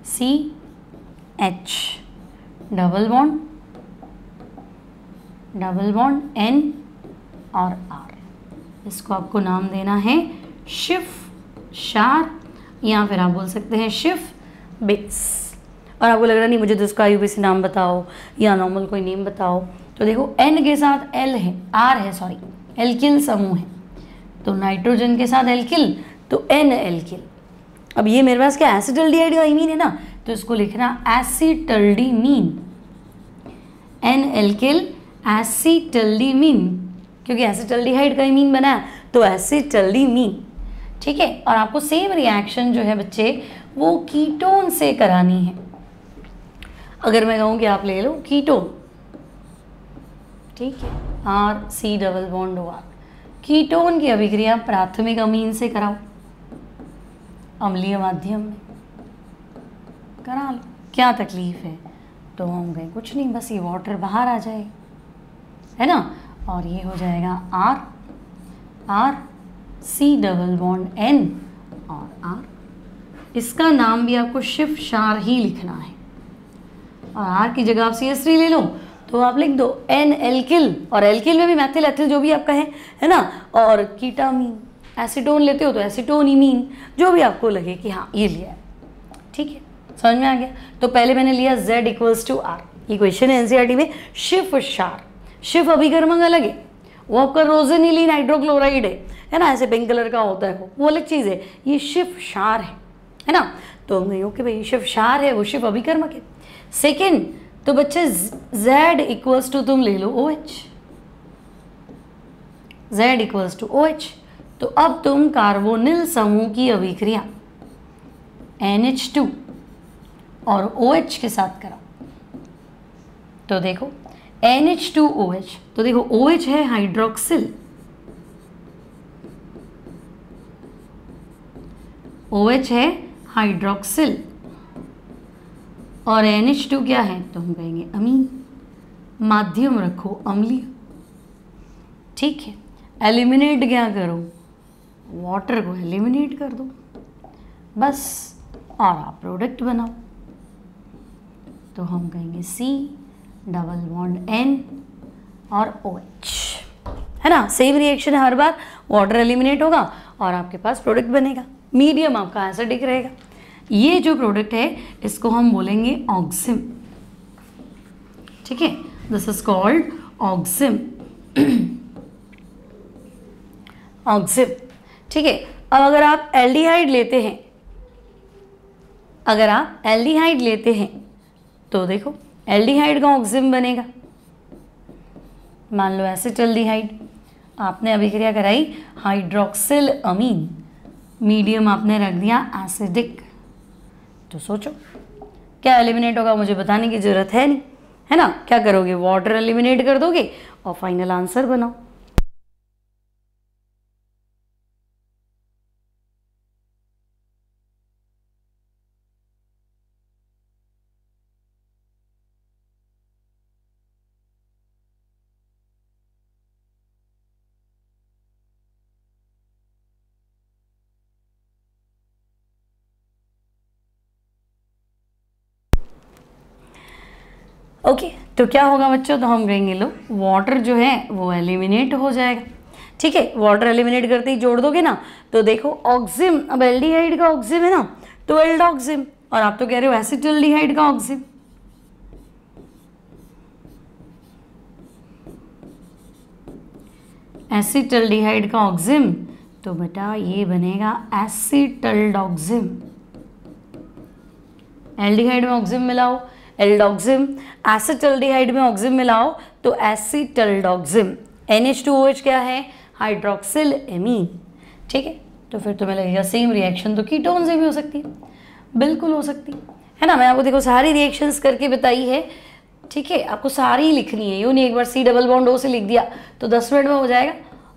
CH double bond N और R, इसको आपको नाम देना है शिफ क्षार या फिर आप बोल सकते हैं शिफ बेस। और आपको लग रहा नहीं मुझे तो इसका IUPAC नाम बताओ या नॉर्मल कोई नेम बताओ, तो देखो N के साथ L है, R है, सॉरी एल्किल समूह है, तो नाइट्रोजन के साथ एल्किल तो N एल्किल। अब ये मेरे पास क्या एसिटल्डिहाइड का इमीन है ना, तो इसको लिखना एसिटल्डीमीन, N एल्किल एसिटल्डीमीन, क्योंकि एसिटल्डिहाइड का इमीन बना है तो एसिटल्डीमीन, ठीक है। और आपको सेम रिएक्शन जो है बच्चे वो कीटोन से करानी है। अगर मैं कहूँ कि आप ले लो कीटोन, ठीक है, RC double bond OR, ketone की अभिक्रिया प्राथमिक अमीन से कराओ, अम्लीय माध्यम में करा लो, क्या तकलीफ है। तो हम गए कुछ नहीं, बस ये वाटर बाहर आ जाए, है ना, और ये हो जाएगा RC डबल बॉन्ड N और R। इसका नाम भी आपको शिफ क्षार ही लिखना है, और R की जगह आप CH3 ले लो तो आप लिख दो N एल्किल, और एल्किल में भी मैथिल एथिल जो भी आपका है ना, और कीटामीन एसीटोन लेते हो तो एसीटोन इमीन, जो भी आपको लगे कि हाँ ये लिया है, ठीक है, समझ में आ गया। तो पहले मैंने लिया Z इक्वल्स टू R, ये क्वेश्चन है एनसीईआरटी में। शिफ क्षार, शिफ अभिकर्मक अलग है, वो आपका रोजेनिलीन हाइड्रोक्लोराइड है ना, ऐसे पिंक कलर का होता है वो अलग चीज़ है, ये शिफ क्षार है ना। तो हम ओके भाई शिफ क्षार है, वो शिफ अभिकर्मक है। सेकेंड, तो बच्चे Z इक्वल्स टू तुम ले लो OH, Z equals to OH। तो अब तुम कार्बोनिल समूह की अभिक्रिया NH2 और OH के साथ कराओ। तो देखो NH2OH, तो देखो OH है हाइड्रोक्सिल, OH है हाइड्रोक्सिल और NH2 क्या है, तो हम कहेंगे अमीन। माध्यम रखो अम्लीय, ठीक है। एलिमिनेट क्या करो, वाटर को एलिमिनेट कर दो बस, और आप प्रोडक्ट बनाओ। तो हम कहेंगे C डबल बॉन्ड N और OH, है ना। सेम रिएक्शन है हर बार, वाटर एलिमिनेट होगा और आपके पास प्रोडक्ट बनेगा, मीडियम आपका एसिडिक रहेगा। ये जो प्रोडक्ट है इसको हम बोलेंगे ऑक्सिम, ठीक है, दिस इज कॉल्ड ऑक्सिम, ऑक्सिम, ठीक है। अब अगर आप एल्डिहाइड लेते हैं, अगर आप एल्डिहाइड लेते हैं तो देखो एल्डिहाइड का ऑक्सिम बनेगा, मान लो एसिटल्डिहाइड, आपने अभिक्रिया कराई हाइड्रोक्सिल अमीन, मीडियम आपने रख दिया एसिडिक, तो सोचो क्या एलिमिनेट होगा, मुझे बताने की जरूरत है नहीं, है ना। क्या करोगे, वाटर एलिमिनेट कर दोगे और फाइनल आंसर बनाओ। ओके तो क्या होगा बच्चों, तो हम कहेंगे लो वाटर जो है वो एलिमिनेट हो जाएगा, ठीक है। वाटर एलिमिनेट करते ही जोड़ दोगे ना, तो देखो ऑक्सिम, अब एल्डिहाइड का ऑक्सिम है ना, तो एल्डोक्सिम, और आप तो कह रहे हो एसिटल्डिहाइड का ऑक्सिम, एसिटल्डिहाइड का ऑक्सिम, तो बेटा ये बनेगा एसिटल्डोक्सिम। एल्डिहाइड में ऑक्सिम मिलाओ एल्डोक्सिम, एसिटल्डिहाइड में ऑक्सिम मिलाओ तो एसिटल्डोक्सिम। NH2OH क्या है, हाइड्रोक्सिल एमीन, ठीक है। तो फिर तुम्हें लगेगा सेम रिएक्शन तो कीटोन से भी हो सकती है, बिल्कुल हो सकती है ना। मैं आपको देखो सारी रिएक्शंस करके बताई है, ठीक है, आपको सारी लिखनी है, यूँ नहीं एक बार C डबल बॉन्ड O से लिख दिया तो 10 मिनट में हो जाएगा,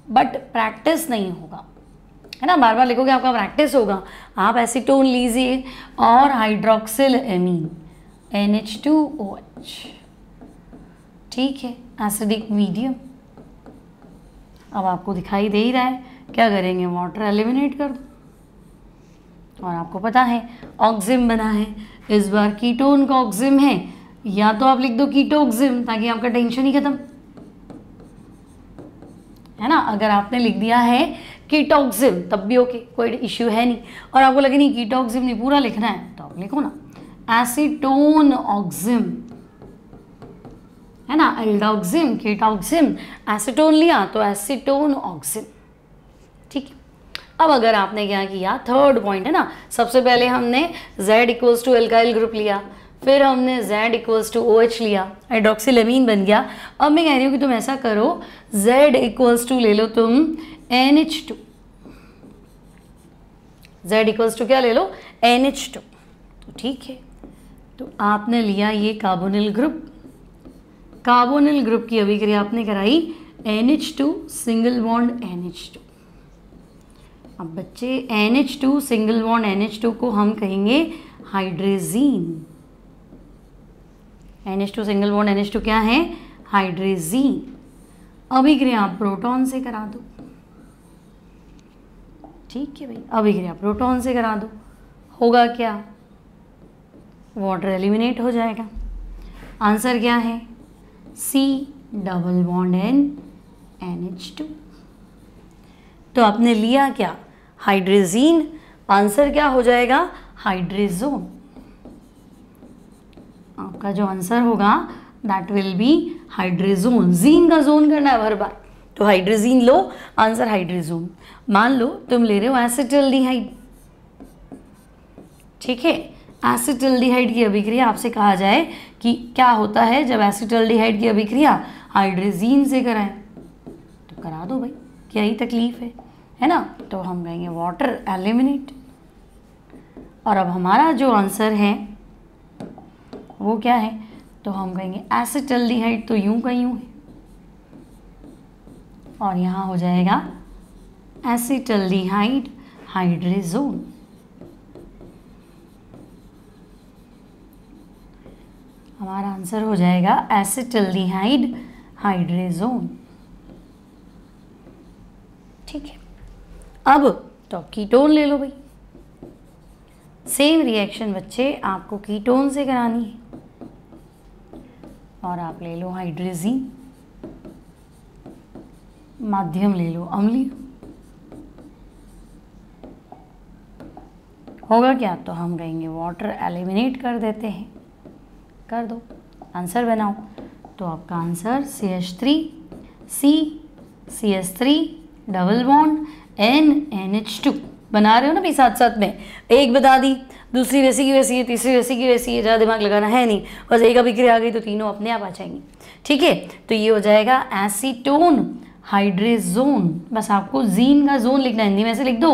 बट प्रैक्टिस नहीं होगा, है ना। बार बार लिखोगे आपका प्रैक्टिस होगा। आप एसीटोन लीजिए और हाइड्रोक्सिल एमीन NH2OH, ठीक है, एसिडिक मीडियम। अब आपको दिखाई दे ही रहा है, क्या करेंगे, वाटर एलिमिनेट कर दो और आपको पता है ऑक्सिम बना है। इस बार कीटोन का ऑक्सिम है, या तो आप लिख दो कीटोक्सिम ताकि आपका टेंशन ही खत्म, है ना। अगर आपने लिख दिया है कीटोक्सिम तब भी ओके, कोई इश्यू है नहीं, और आपको लगे नहीं कीटोक्सिम नहीं पूरा लिखना है तो आप लिखो ना एसीटोन ऑक्सिम, है ना, एल्डोक्सिम, कीटोक्सिम, एसीटोन लिया तो एसीटोन ऑक्सिम, ठीक है। अब अगर आपने क्या किया, थर्ड पॉइंट है ना, सबसे पहले हमने Z equals to alkyl group लिया, फिर हमने Z इक्वल्स टू OH लिया, हाइड्रोक्सिल एमीन बन गया। अब मैं कह रही हूँ कि तुम ऐसा करो, Z इक्वल्स टू ले लो तुम NH2, Z इक्वल्स टू क्या ले लो, NH2, तो ठीक है। तो आपने लिया ये कार्बोनिल ग्रुप, कार्बोनिल ग्रुप की अभिक्रिया आपने कराई NH2 सिंगल बॉन्ड NH2। अब बच्चे NH2 सिंगल बॉन्ड NH2 को हम कहेंगे हाइड्रेजीन। NH2 सिंगल बॉन्ड NH2 क्या है, हाइड्रेजीन। अभिक्रिया प्रोटॉन से करा दो, ठीक है भाई, अभिक्रिया प्रोटॉन से करा दो, होगा क्या, वाटर एलिमिनेट हो जाएगा। आंसर क्या है, C double bond N NH2। तो आपने लिया क्या, हाइड्रोजीन। आंसर क्या हो जाएगा, हाइड्रोजोन। आपका जो आंसर होगा that will be hydrazone. Gene का जोन करना है हर बार, तो हाइड्रोजीन लो, आंसर हाइड्रोजोन। मान लो तुम ले रहे हो एसिटल्डिहाइड, ठीक है। एसिटल्डिहाइड की अभिक्रिया आपसे कहा जाए कि क्या होता है जब एसिटल्डिहाइड की अभिक्रिया हाइड्रोजीन से कराएं, तो करा दो भाई, क्या ही तकलीफ है ना। तो हम कहेंगे वाटर एलिमिनेट। और अब हमारा जो आंसर है वो क्या है, तो हम कहेंगे एसिटल्डिहाइड तो यूं का यूं है, और यहाँ हो जाएगा एसिटल्डिहाइड हाइड्रोजोन। हमारा आंसर हो जाएगा एसिटल्डिहाइड हाइड्रोजोन, ठीक है। अब तो कीटोन ले लो भाई, सेम रिएक्शन बच्चे आपको कीटोन से करानी है, और आप ले लो हाइड्रोजीन, माध्यम ले लो अम्लीय। होगा क्या, तो हम कहेंगे वाटर एलिमिनेट कर देते हैं, कर दो, आंसर बनाओ। तो आपका answer CH3 CH3 double bond NH2 बना रहे हो ना भाई साथ साथ में। एक बता दी, दूसरी वैसी की वैसी है, तीसरी वैसी की वैसी है, ज़्यादा दिमाग लगाना है नहीं, बस एक अभिक्रिया आ गई तो तीनों अपने आप आ जाएंगी, ठीक है। तो ये हो जाएगा एसीटोन हाइड्रोजोन। बस आपको जीन का जोन लिखना है, हिंदी में से लिख दो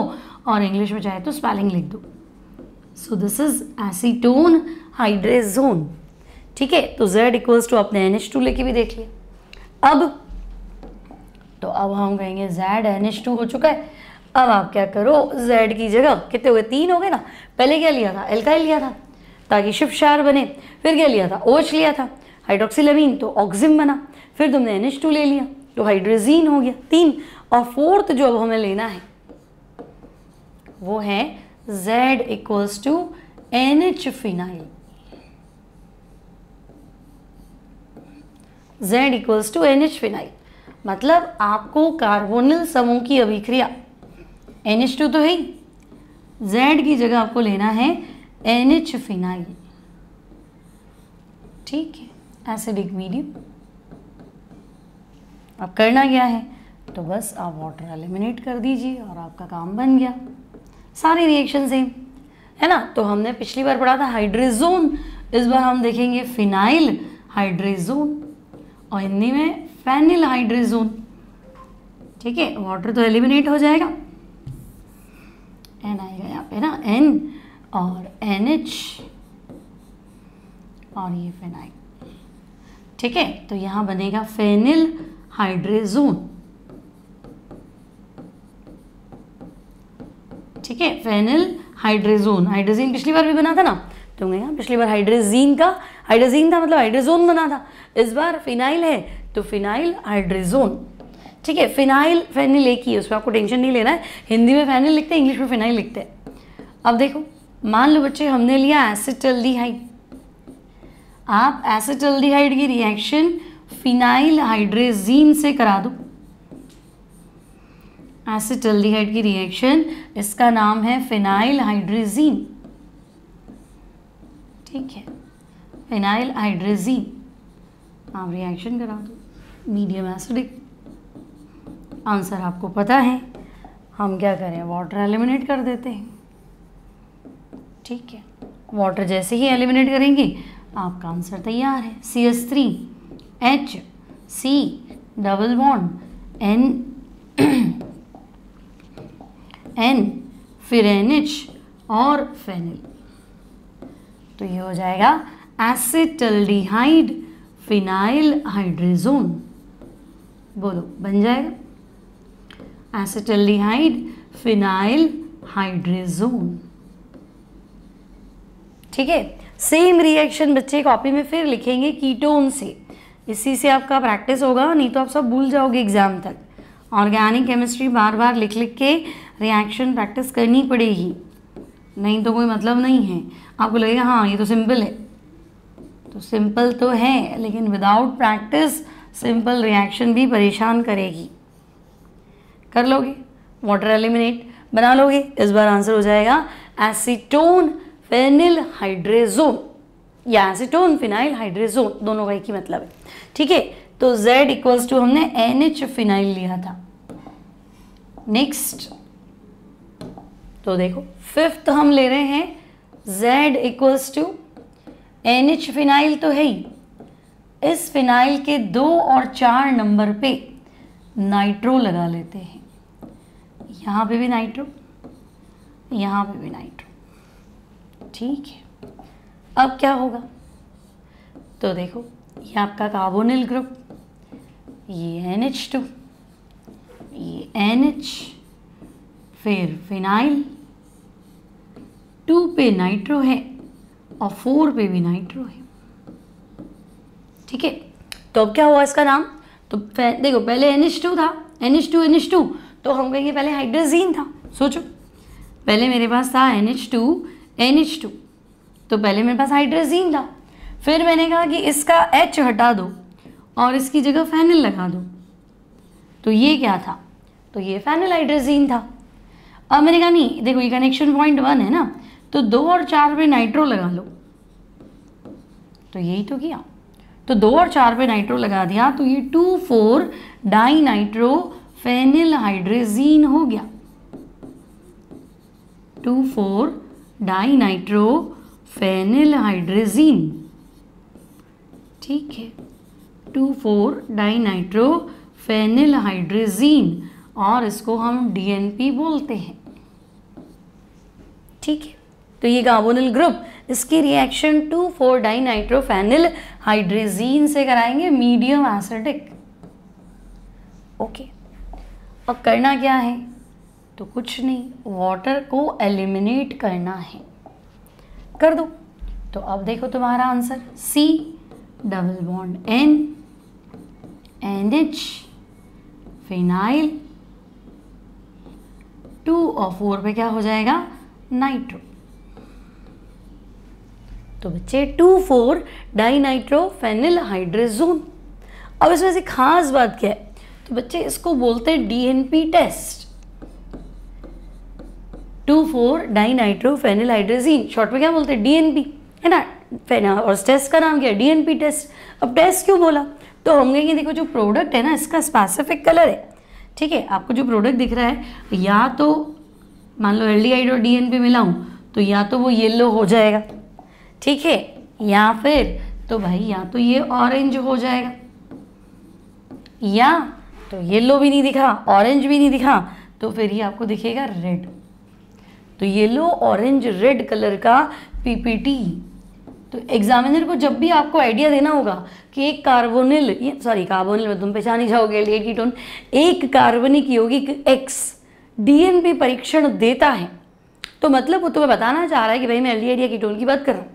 और इंग्लिश में चाहे तो स्पेलिंग लिख दो। So this is acetone hydrazone, ठीक है। तो Z इक्वल्स टू अपने NH2 लेके भी देख लिया। अब हम कहेंगे ZNH2 हो चुका है। अब आप क्या करो, Z की जगह कितने हुए, 3 हो गए ना। पहले क्या लिया था, एल्काइल लिया था ताकि शिफ्ट क्षार बने, फिर क्या लिया था, OH लिया था, हाइड्रोक्सिल तो ऑक्सिम बना, फिर तुमने NH2 ले लिया तो हाइड्रोजीन हो गया 3। और फोर्थ जो अब हमें लेना है वो है Z equals to NH phenyl. Z equals to NH phenyl मतलब आपको कार्बोनिल समूह की अभिक्रिया, NH2 तो है ही, Z की जगह आपको लेना है NH फिनाइल, ठीक है, एसिडिक मीडियम। अब करना क्या है, तो बस आप वाटर एलिमिनेट कर दीजिए और आपका काम बन गया। सारे रिएक्शन सेम है ना। तो हमने पिछली बार पढ़ा था हाइड्रोजोन, इस बार हम देखेंगे फिनाइल हाइड्रोजोन और हिंदी में फेनिल हाइड्रोजोन, ठीक है। वाटर तो एलिमिनेट हो जाएगा, N आएगा यहाँ पे ना, N और NH और ये फिनाइल, ठीक है। तो यहाँ बनेगा फेनिल हाइड्रोजोन, ठीक है, फेनिल हाइड्रोजोन। हाइड्रोजीन पिछली बार भी बना था ना, तो यहाँ पिछली बार हाइड्रोजीन था मतलब हाइड्रोजोन बना था, इस बार फिनाइल है तो फिनाइल हाइड्रोजोन, ठीक है। फिनाइल फेनिल एक ही है, उसमें आपको टेंशन नहीं लेना है, हिंदी में फेनिल लिखते हैं, इंग्लिश में फिनाइल लिखते हैं। अब देखो, मान लो बच्चे हमने लिया एसिटल्डिहाइड, आप एसिटल्डिहाइड की रिएक्शन फिनाइल हाइड्रोजीन से करा दो। एसिटल्डिहाइड की रिएक्शन, इसका नाम है फिनाइल हाइड्रोजीन, ठीक है, फिनाइल हाइड्रोजीन। आप रिएक्शन करा दो, मीडियम एसिडिक। आंसर आपको पता है, हम क्या करें, वाटर एलिमिनेट कर देते हैं, ठीक है। वाटर जैसे ही एलिमिनेट करेंगे आपका आंसर तैयार है, CH3 HC double bond N फिर NH और फेनिल, तो ये हो जाएगा एसिटल्डिहाइड फिनाइल हाइड्रोजोन। बोलो, बन जाएगा एसिटल्डिहाइड फिनाइल हाइड्रोजोन, ठीक है। सेम रिएक्शन बच्चे कॉपी में फिर लिखेंगे कीटोन से, इसी से आपका प्रैक्टिस होगा, नहीं तो आप सब भूल जाओगे एग्जाम तक। ऑर्गेनिक केमिस्ट्री बार बार लिख लिख के रिएक्शन प्रैक्टिस करनी पड़ेगी, नहीं तो कोई मतलब नहीं है। आपको लगेगा हाँ ये तो सिंपल है, तो सिंपल तो है, लेकिन विदाउट प्रैक्टिस सिंपल रिएक्शन भी परेशान करेगी। कर लोगे वाटर एलिमिनेट, बना लोगे। इस बार आंसर हो जाएगा एसीटोन फेनिल हाइड्रेजोन या एसीटोन फिनाइल हाइड्रेजोन, दोनों का एक ही मतलब है। ठीक है, तो Z इक्वल्स टू हमने NH फिनाइल लिया था। नेक्स्ट, तो देखो फिफ्थ हम ले रहे हैं Z equals to NH phenyl तो है ही, इस फिनाइल के 2 और 4 नंबर पे नाइट्रो लगा लेते हैं। यहाँ पे भी नाइट्रो, यहाँ पे भी नाइट्रो। ठीक है, अब क्या होगा, तो देखो ये आपका कार्बोनिल ग्रुप, ये NH2, ये NH, फिर फिनाइल, 2 पे नाइट्रो है और 4 पे भी नाइट्रो है। ठीक है, तो अब क्या हुआ इसका नाम, तो देखो पहले NH2 था, NH2 तो हम कहेंगे पहले हाइड्रोजीन था। सोचो, पहले मेरे पास था NH2, तो पहले मेरे पास हाइड्रोजीन था, फिर मैंने कहा कि इसका H हटा दो और इसकी जगह फेनिल लगा दो, तो ये क्या था, तो ये फेनिल हाइड्रोजीन था। अब मैंने कहा नहीं, देखो ये कनेक्शन पॉइंट 1 है ना, तो 2 और 4 पे नाइट्रो लगा लो, तो यही तो किया, तो 2 और 4 पे नाइट्रो लगा दिया, तो ये 2,4 डाई नाइट्रो फेनिल हाइड्रोजीन हो गया। 2,4 डाई नाइट्रो फेनिल हाइड्रोजीन। ठीक है, 2,4 डाई नाइट्रो फेनिल हाइड्रोजीन, और इसको हम DNP बोलते हैं। ठीक है, तो ये कार्बोनिल ग्रुप, इसकी reaction 2,4 di nitro phenyl hydrazine से कराएंगे मीडियम एसिडिक। ओके, अब करना क्या है, तो कुछ नहीं, वाटर को एलिमिनेट करना है, कर दो। तो अब देखो तुम्हारा answer C double bond N NH phenyl, 2 और 4 पे क्या हो जाएगा, नाइट्रो। तो बच्चे 2,4 डाई नाइट्रो फेनिल हाइड्रोजोन। अब इसमें से खास बात क्या है, तो बच्चे इसको बोलते हैं DNP test, 2,4 di nitro phenyl hydrazine, short में क्या बोलते हैं, DNP, है ना। और टेस्ट का नाम क्या है, DNP टेस्ट। अब टेस्ट क्यों बोला, तो हम कहेंगे देखो जो प्रोडक्ट है ना, इसका स्पेसिफिक कलर है। ठीक है, आपको जो प्रोडक्ट दिख रहा है, या तो मान लो एल्डिहाइड और DNP मिलाऊं, तो या तो वो येलो हो जाएगा, ठीक है, या फिर तो भाई या तो ये ऑरेंज हो जाएगा, या तो येलो भी नहीं दिखा, ऑरेंज भी नहीं दिखा, तो फिर ये आपको दिखेगा रेड। तो येलो ऑरेंज रेड कलर का PPT। तो एग्जामिनर को जब भी आपको आइडिया देना होगा कि एक कार्बोनिल में तुम पहचान ही जाओगे एल्डिहाइड कीटोन, एक कार्बनिक यौगिक X DNP परीक्षण देता है, तो मतलब वो तुम्हें बताना चाह रहा है कि भाई मैं एल्डिहाइड या कीटोन की बात कर रहा हूँ,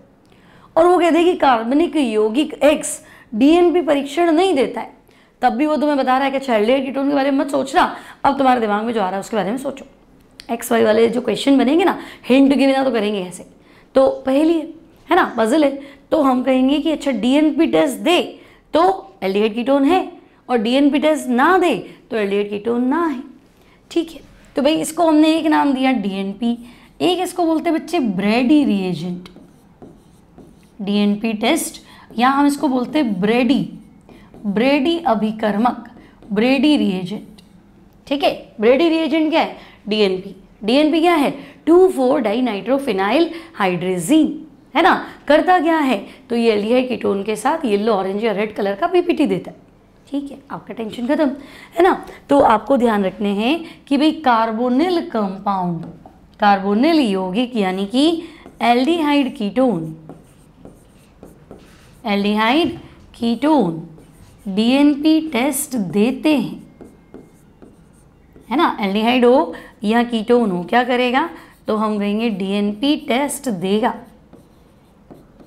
और वो कहते हैं कि कार्बनिक यौगिक X DNP परीक्षण नहीं देता है, तब भी वो तुम्हें बता रहा है कि अच्छा एल्डिहाइड कीटोन के बारे में मत सोचना, अब तुम्हारे दिमाग में जो आ रहा है उसके बारे में सोचो। XY वाले जो क्वेश्चन बनेंगे ना, हिंट के बिना तो करेंगे ऐसे, तो पहली है ना, पजल है, तो हम कहेंगे कि अच्छा DNP टेस्ट दे तो एल्डिहाइड कीटोन है, और DNP टेस्ट ना दे तो एल्डिहाइड कीटोन ना है। ठीक है, तो भाई इसको हमने एक नाम दिया DNP, एक इसको बोलते हैं बच्चे ब्रेडी रिएजेंट, DNP टेस्ट, या हम इसको बोलते हैं ब्रेडी अभिकर्मक, ब्रेडी रिएजेंट। ठीक है, ब्रेडी रिएजेंट क्या है, DNP क्या है, 2,4 डाई नाइट्रो फिनाइल हाइड्रोजीन, है ना। करता क्या है, तो ये एल्डिहाइड कीटोन के साथ येलो ऑरेंज या रेड कलर का PPT देता है। ठीक है, आपका टेंशन खत्म, है ना। तो आपको ध्यान रखने हैं कि भाई कार्बोनिल कंपाउंड, कार्बोनिल यौगिक यानी कि एल्डिहाइड कीटोन DNP टेस्ट देते हैं, है ना। एल्डिहाइड हो या कीटोन हो, क्या करेगा, तो हम कहेंगे DNP टेस्ट देगा।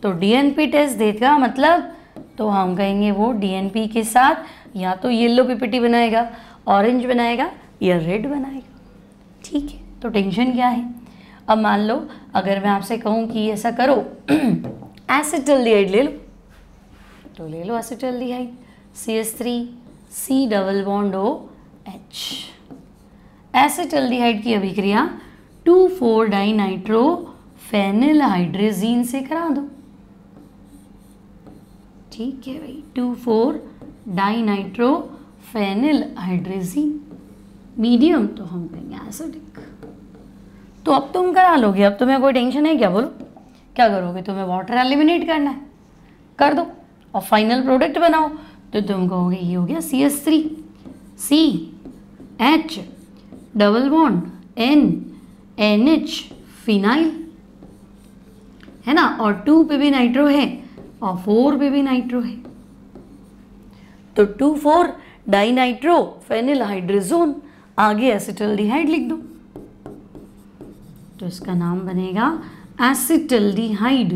तो DNP टेस्ट देगा मतलब, तो हम कहेंगे वो DNP के साथ या तो येलो PPT बनाएगा, ऑरेंज बनाएगा या रेड बनाएगा। ठीक है, तो टेंशन क्या है। अब मान लो अगर मैं आपसे कहूँ कि ऐसा करो एसिटल्डिहाइड ले लो, तो ले लो acetaldehyde, CH3 C double bond OH। Acetaldehyde की अभिक्रिया 2,4-डाइनाइट्रोफेनिलहाइड्रेजीन से करा दो। ठीक है भाई, 2,4-डाइनाइट्रोफेनिलहाइड्रेजीन मीडियम तो हम कहेंगे एसिडिक। तो अब तुम करा लोगे, अब तुम्हें कोई टेंशन है क्या? बोलो क्या करोगे? तुम्हें वाटर एलिमिनेट करना है, कर दो और फाइनल प्रोडक्ट बनाओ। तो तुम कहोगे ये हो गया CH3 CH double bond NH phenyl, है ना, और 2 पे भी नाइट्रो है और 4 पे भी नाइट्रो है, तो 2,4-डाइनाइट्रोफेनिलहाइड्रेजोन, आगे एसिटल्डिहाइड लिख दो। तो इसका नाम बनेगा एसिटल्डिहाइड।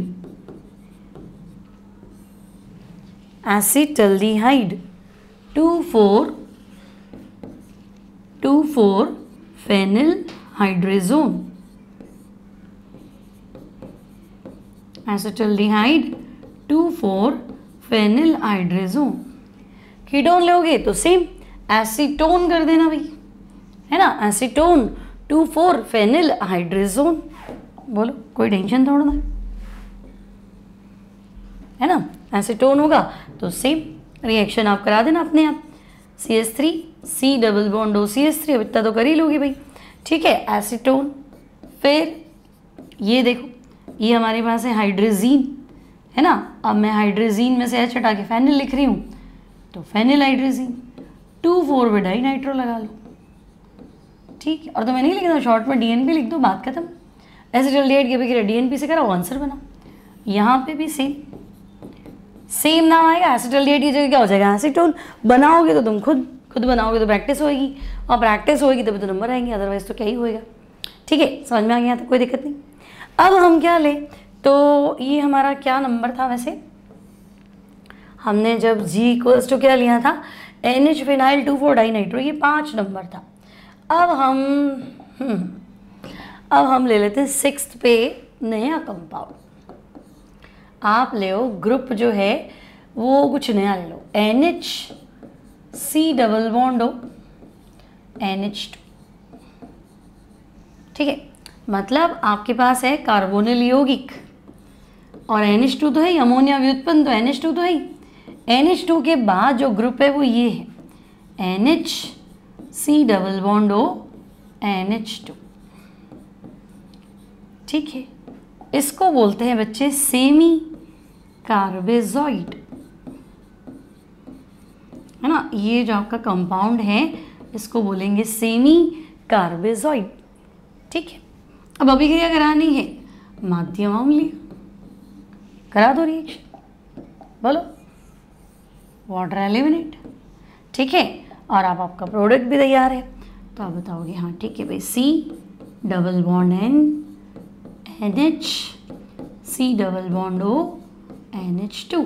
एसिटल्डिहाइड 2,4-फेनिलहाइड्रेजोन। एसिटल्डिहाइड 2,4-फेनिलहाइड्रेजोन। कीटोन लोगे तो सेम एसीटोन कर देना भाई, है ना, एसीटोन 2,4-फेनिलहाइड्रेजोन। बोलो कोई टेंशन थोड़ा ना, है ना, एसीटोन होगा तो सेम रिएक्शन आप करा देना अपने आप, CH3 C double bond OCH3, अब इतना तो कर ही लोगे भाई। ठीक है, एसीटोन। फिर ये देखो, ये हमारे पास है हाइड्रोजीन, है ना, अब मैं हाइड्रोजीन में से H हटा के फेनिल लिख रही हूँ, तो फेनिल हाइड्रोजीन 2,4 पे डाइनाइट्रो लगा लो। ठीक है, और तो मैं नहीं लिखना, शॉर्ट में DNP लिख दो, बात खत्म। एसिटल्डिहाइड की अभिक्रिया DNP से कराओ, आंसर बना। यहाँ पे भी सेम नाम आएगा, एसिटल्डिहाइड की जगह क्या हो जाएगा एसीटोन। बनाओगे तो तुम खुद बनाओगे तो प्रैक्टिस होएगी, और प्रैक्टिस होएगी तभी तो नंबर आएंगे, अदरवाइज तो क्या ही होएगा। ठीक है, समझ में आ गया, तो कोई दिक्कत नहीं। अब हम क्या लें, तो ये हमारा क्या नंबर था वैसे, हमने जब G इक्वल्स टू क्या लिया था, NH फिनाइल 2,4-डाइनाइट्रो, ये 5 नंबर था। अब हम ले लेते हैं 6th पे नया कंपाउंड। आप ले लो ग्रुप जो है वो कुछ नया ले लो, NHC डबल बॉन्ड हो NH2। ठीक है, मतलब आपके पास है कार्बोनिल यौगिक और NH2 तो है ही, अमोनिया व्युत्पन्न तो NH2 तो है ही। NH2 के बाद जो ग्रुप है वो ये है NHC डबल बॉन्ड हो NH2। ठीक है, इसको बोलते हैं बच्चे सेमी कार्बेजॉइड, है ना, ये जो आपका कंपाउंड है इसको बोलेंगे सेमी कार्बेजॉइड। ठीक है, अब अभिक्रिया करानी है माध्यम अम्लीय, करा दो रिएक्शन, बोलो वाटर एलिमिनेट। ठीक है, और अब आपका प्रोडक्ट भी तैयार है, तो आप बताओगे हाँ ठीक है भाई, C double bond NH C double bond O NH2।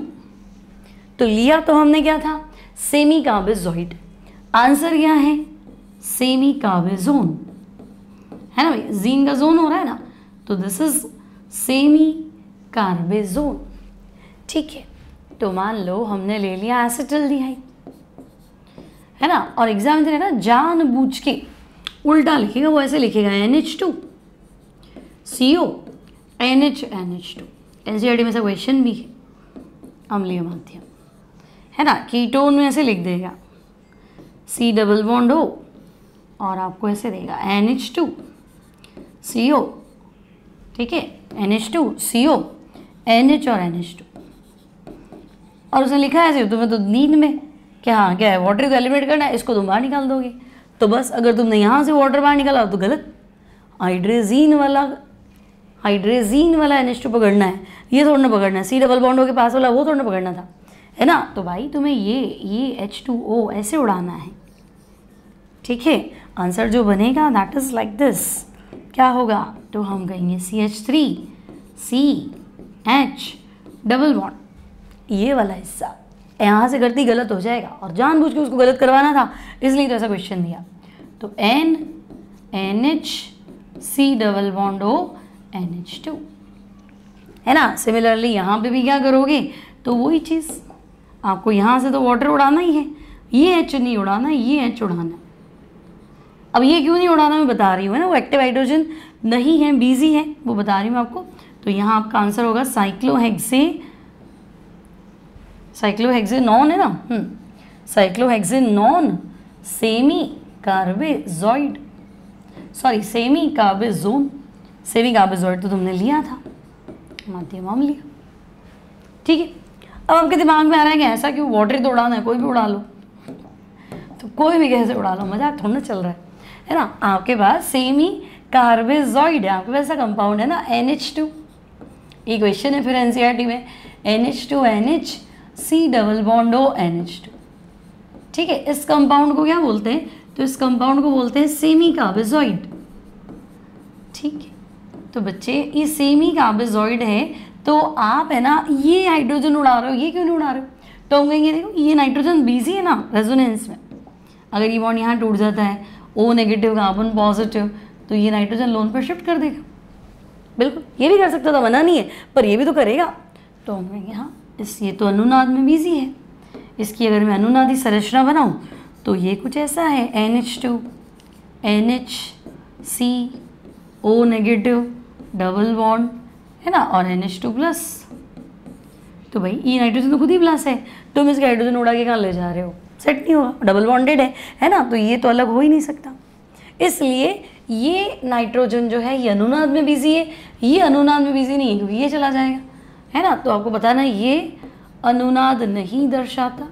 तो लिया तो हमने क्या था, सेमी कार्बेजॉइड, आंसर क्या है सेमी कार्बेजोन, है ना भाई, जीन का जोन हो रहा है ना, तो दिस इज सेमी कार्बेजोन। ठीक है, तो मान लो हमने ले लिया एसिटल्डिहाइड, है ना, और एग्जाम में ना जानबूझ के उल्टा लिखेगा, वो ऐसे लिखेगा NH2 CO NH2। एनसीईआरटी में से क्वेश्चन भी है, अम्लीय माध्यम, है ना, कीटोन में ऐसे लिख देगा C डबल बॉन्ड O और आपको ऐसे देगा NH2 CO। ठीक है, NH2 CO NH और NH2, और उसने लिखा है ऐसे, तुम्हें तो नींद में क्या हाँ क्या है, वाटर को एलिमिनेट करना है, इसको तुम बाहर निकाल दोगे। तो बस अगर तुमने यहाँ से वाटर बाहर निकाला तो गलत, हाइड्रेजीन वाला NH2 पकड़ना है, ये थोड़ा ना पकड़ना है, C डबल बॉन्ड के पास वाला वो थोड़ा ना पकड़ना था, है ना। तो भाई तुम्हें ये H2O ऐसे उड़ाना है। ठीक है, आंसर जो बनेगा दैट इज लाइक दिस, क्या होगा, तो हम कहेंगे CH3 CH डबल बॉन्ड, ये वाला हिस्सा यहाँ से गलती गलत हो जाएगा, और जानबूझ के उसको गलत करवाना था, इसलिए तो ऐसा क्वेश्चन दिया। तो NH C double bond O NH2, है ना। सिमिलरली यहाँ पे भी क्या करोगे, तो वही चीज़, आपको यहाँ से तो वाटर उड़ाना ही है, ये H नहीं उड़ाना, ये H उड़ाना, अब ये क्यों नहीं उड़ाना मैं बता रही हूँ, है ना, वो एक्टिव हाइड्रोजन नहीं है, बिजी है, वो बता रही हूँ आपको। तो यहाँ आपका आंसर होगा साइक्लोहेक्सेनॉन है ना, cyclohexanone semicarbazide, sorry semicarbazone, semicarbazide तो तुमने लिया था, माध्यम अम्लीय। ठीक है, अब आपके दिमाग में आ रहा है कि ऐसा क्यों, वाटर तो उड़ाना है, कोई भी उड़ा लो, तो कोई भी कैसे उड़ा लो, मजाक थोड़ा ना चल रहा है ना। आपके पास सेमी कार्बेजॉइड है, आपके पास ऐसा कंपाउंड है ना NH2, ये क्वेश्चन है फिर NCERT में, NH2NH C double bond O NH2। ठीक है, इस कंपाउंड को क्या बोलते हैं, तो इस कंपाउंड को बोलते हैं सेमी कार्बेजॉइड। ठीक है, तो बच्चे ये सेमी कार्बेजॉइड है, तो आप है ना ये हाइड्रोजन उड़ा रहे हो, ये क्यों नहीं उड़ा रहे हो, तो हम कहेंगे देखो ये नाइट्रोजन बिजी है ना रेजोनेंस में, अगर ये बॉन्ड यहाँ टूट जाता है, O नेगेटिव कार्बन पॉजिटिव, तो ये नाइट्रोजन लोन पर शिफ्ट कर देगा। बिल्कुल, ये भी कर सकता था, मना नहीं है, पर ये भी तो करेगा। तो हम कहेंगे हाँ ये तो अनुनाद में बिजी है, इसकी अगर मैं अनुनादी संरचना बनाऊँ तो ये कुछ ऐसा है, NH2 NHC O negative double bond है ना, और NH2 प्लस। तो भाई ये नाइट्रोजन तो खुद ही प्लस है, तुम इसके हाइड्रोजन उड़ा के कहाँ ले जा रहे हो, सेट नहीं होगा, डबल बॉन्डेड है ना, तो ये तो अलग हो ही नहीं सकता। इसलिए ये नाइट्रोजन जो है ये अनुनाद में बिजी है, ये अनुनाद में बिजी नहीं है क्योंकि ये चला जाएगा, है ना। तो आपको बताना ये अनुनाद नहीं दर्शाता।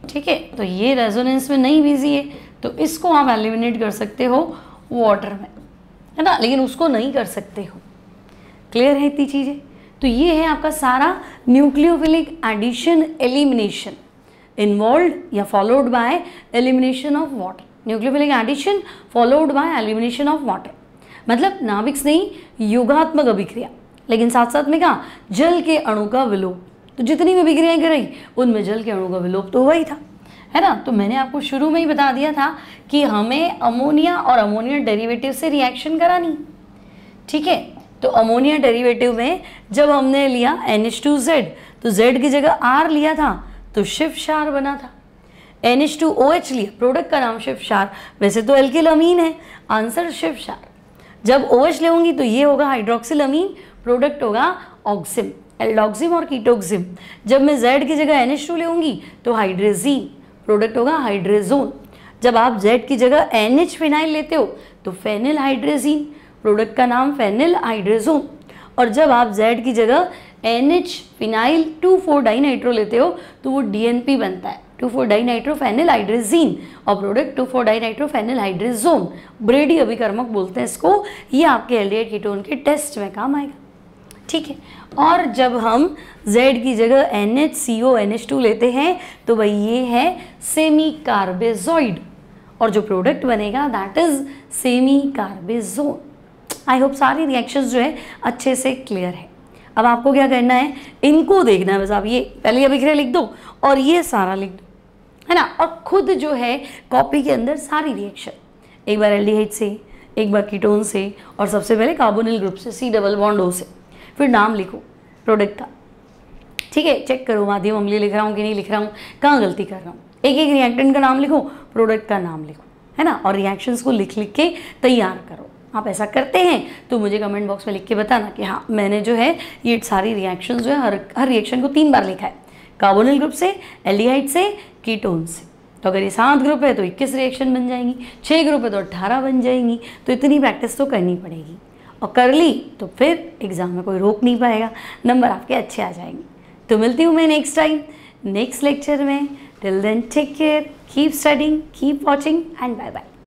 ठीक है, तो ये रेजोनेंस में नहीं बिजी है, तो इसको आप एलिमिनेट कर सकते हो वाटर में, है ना, लेकिन उसको नहीं कर सकते हो। क्लियर है इतनी चीज़ें। तो ये है आपका सारा न्यूक्लियोफिलिक एडिशन एलिमिनेशन इन्वॉल्व या followed by elimination of water. Nucleophilic addition followed by elimination of water, मतलब नाभिक स्नेही योगात्मक अभिक्रिया, लेकिन साथ साथ में क्या, जल के अणु का विलोप। तो जितनी भी अभिक्रियाएं कराई उनमें जल के अणु का विलोप तो हुआ ही था, है ना। तो मैंने आपको शुरू में ही बता दिया था कि हमें अमोनिया और अमोनिया डेरिवेटिव से रिएक्शन करानी। ठीक है, तो अमोनिया डेरिवेटिव में जब हमने लिया NH2Z, तो Z की जगह R लिया था तो शिव क्षार बना था। NH2OH लिया, प्रोडक्ट का नाम शिव क्षार, वैसे तो एल्किल अमीन है, आंसर शिव क्षार। जब OH लेंगी तो ये होगा हाइड्रोक्सिल अमीन, प्रोडक्ट होगा ऑक्सिम, एल्डोक्सिम और कीटोक्सिम। जब मैं Z की जगह NH2 लेंगी तो हाइड्रेजीन, प्रोडक्ट होगा हाइड्रेजोन। जब आप Z की जगह NH फिनाइल लेते हो तो फेनिल हाइड्रेजीन, प्रोडक्ट का नाम फेनिल हाइड्रेजोन। और जब आप Z की जगह NH फिनाइल 2,4-डाइनाइट्रो लेते हो तो वो DNP बनता है, 2,4-डाइनाइट्रोफेनिल हाइड्रेजीन, और प्रोडक्ट 2,4-डाइनाइट्रोफेनिल हाइड्रेजोन। ब्रेडी अभिकर्मक बोलते हैं इसको। ये आपके एल्डिहाइड कीटोन के टेस्ट में काम आएगा। ठीक है, और जब हम Z की जगह NHCO NH2 लेते हैं तो भाई ये है सेमी कार्बेजॉइड, और जो प्रोडक्ट बनेगा that is semi carbazone. I hope सारी रिएक्शंस जो है अच्छे से क्लियर है। अब आपको क्या करना है, इनको देखना है बस। आप ये पहले अभिक्रिया लिख दो और ये सारा लिख दो, है ना, और खुद जो है कॉपी के अंदर सारी रिएक्शन, एक बार एल्डिहाइड से, एक बार कीटोन से, और सबसे पहले कार्बोनिल ग्रुप से C डबल बॉन्ड O से, फिर नाम लिखो प्रोडक्ट का। ठीक है, चेक करो माध्यम अम्लीय लिख रहा हूँ कि नहीं लिख रहा हूँ, कहाँ गलती कर रहा हूँ। एक एक रिएक्टेंट का नाम लिखो, प्रोडक्ट का नाम लिखो, है ना, और रिएक्शंस को लिख लिख के तैयार करो। आप ऐसा करते हैं तो मुझे कमेंट बॉक्स में लिख के बताना कि हाँ मैंने जो है ये सारी रिएक्शंस जो है हर रिएक्शन को 3 बार लिखा है, कार्बोनिल ग्रुप से, एल्डिहाइड से, कीटोन से। तो अगर ये 7 ग्रुप है तो 21 रिएक्शन बन जाएंगी, 6 ग्रुप है तो 18 बन जाएंगी। तो इतनी प्रैक्टिस तो करनी पड़ेगी, और कर ली तो फिर एग्जाम में कोई रोक नहीं पाएगा, नंबर आपके अच्छे आ जाएंगे। तो मिलती हूँ मैं नेक्स्ट टाइम नेक्स्ट लेक्चर में। Till then take care, keep studying, keep watching and bye bye.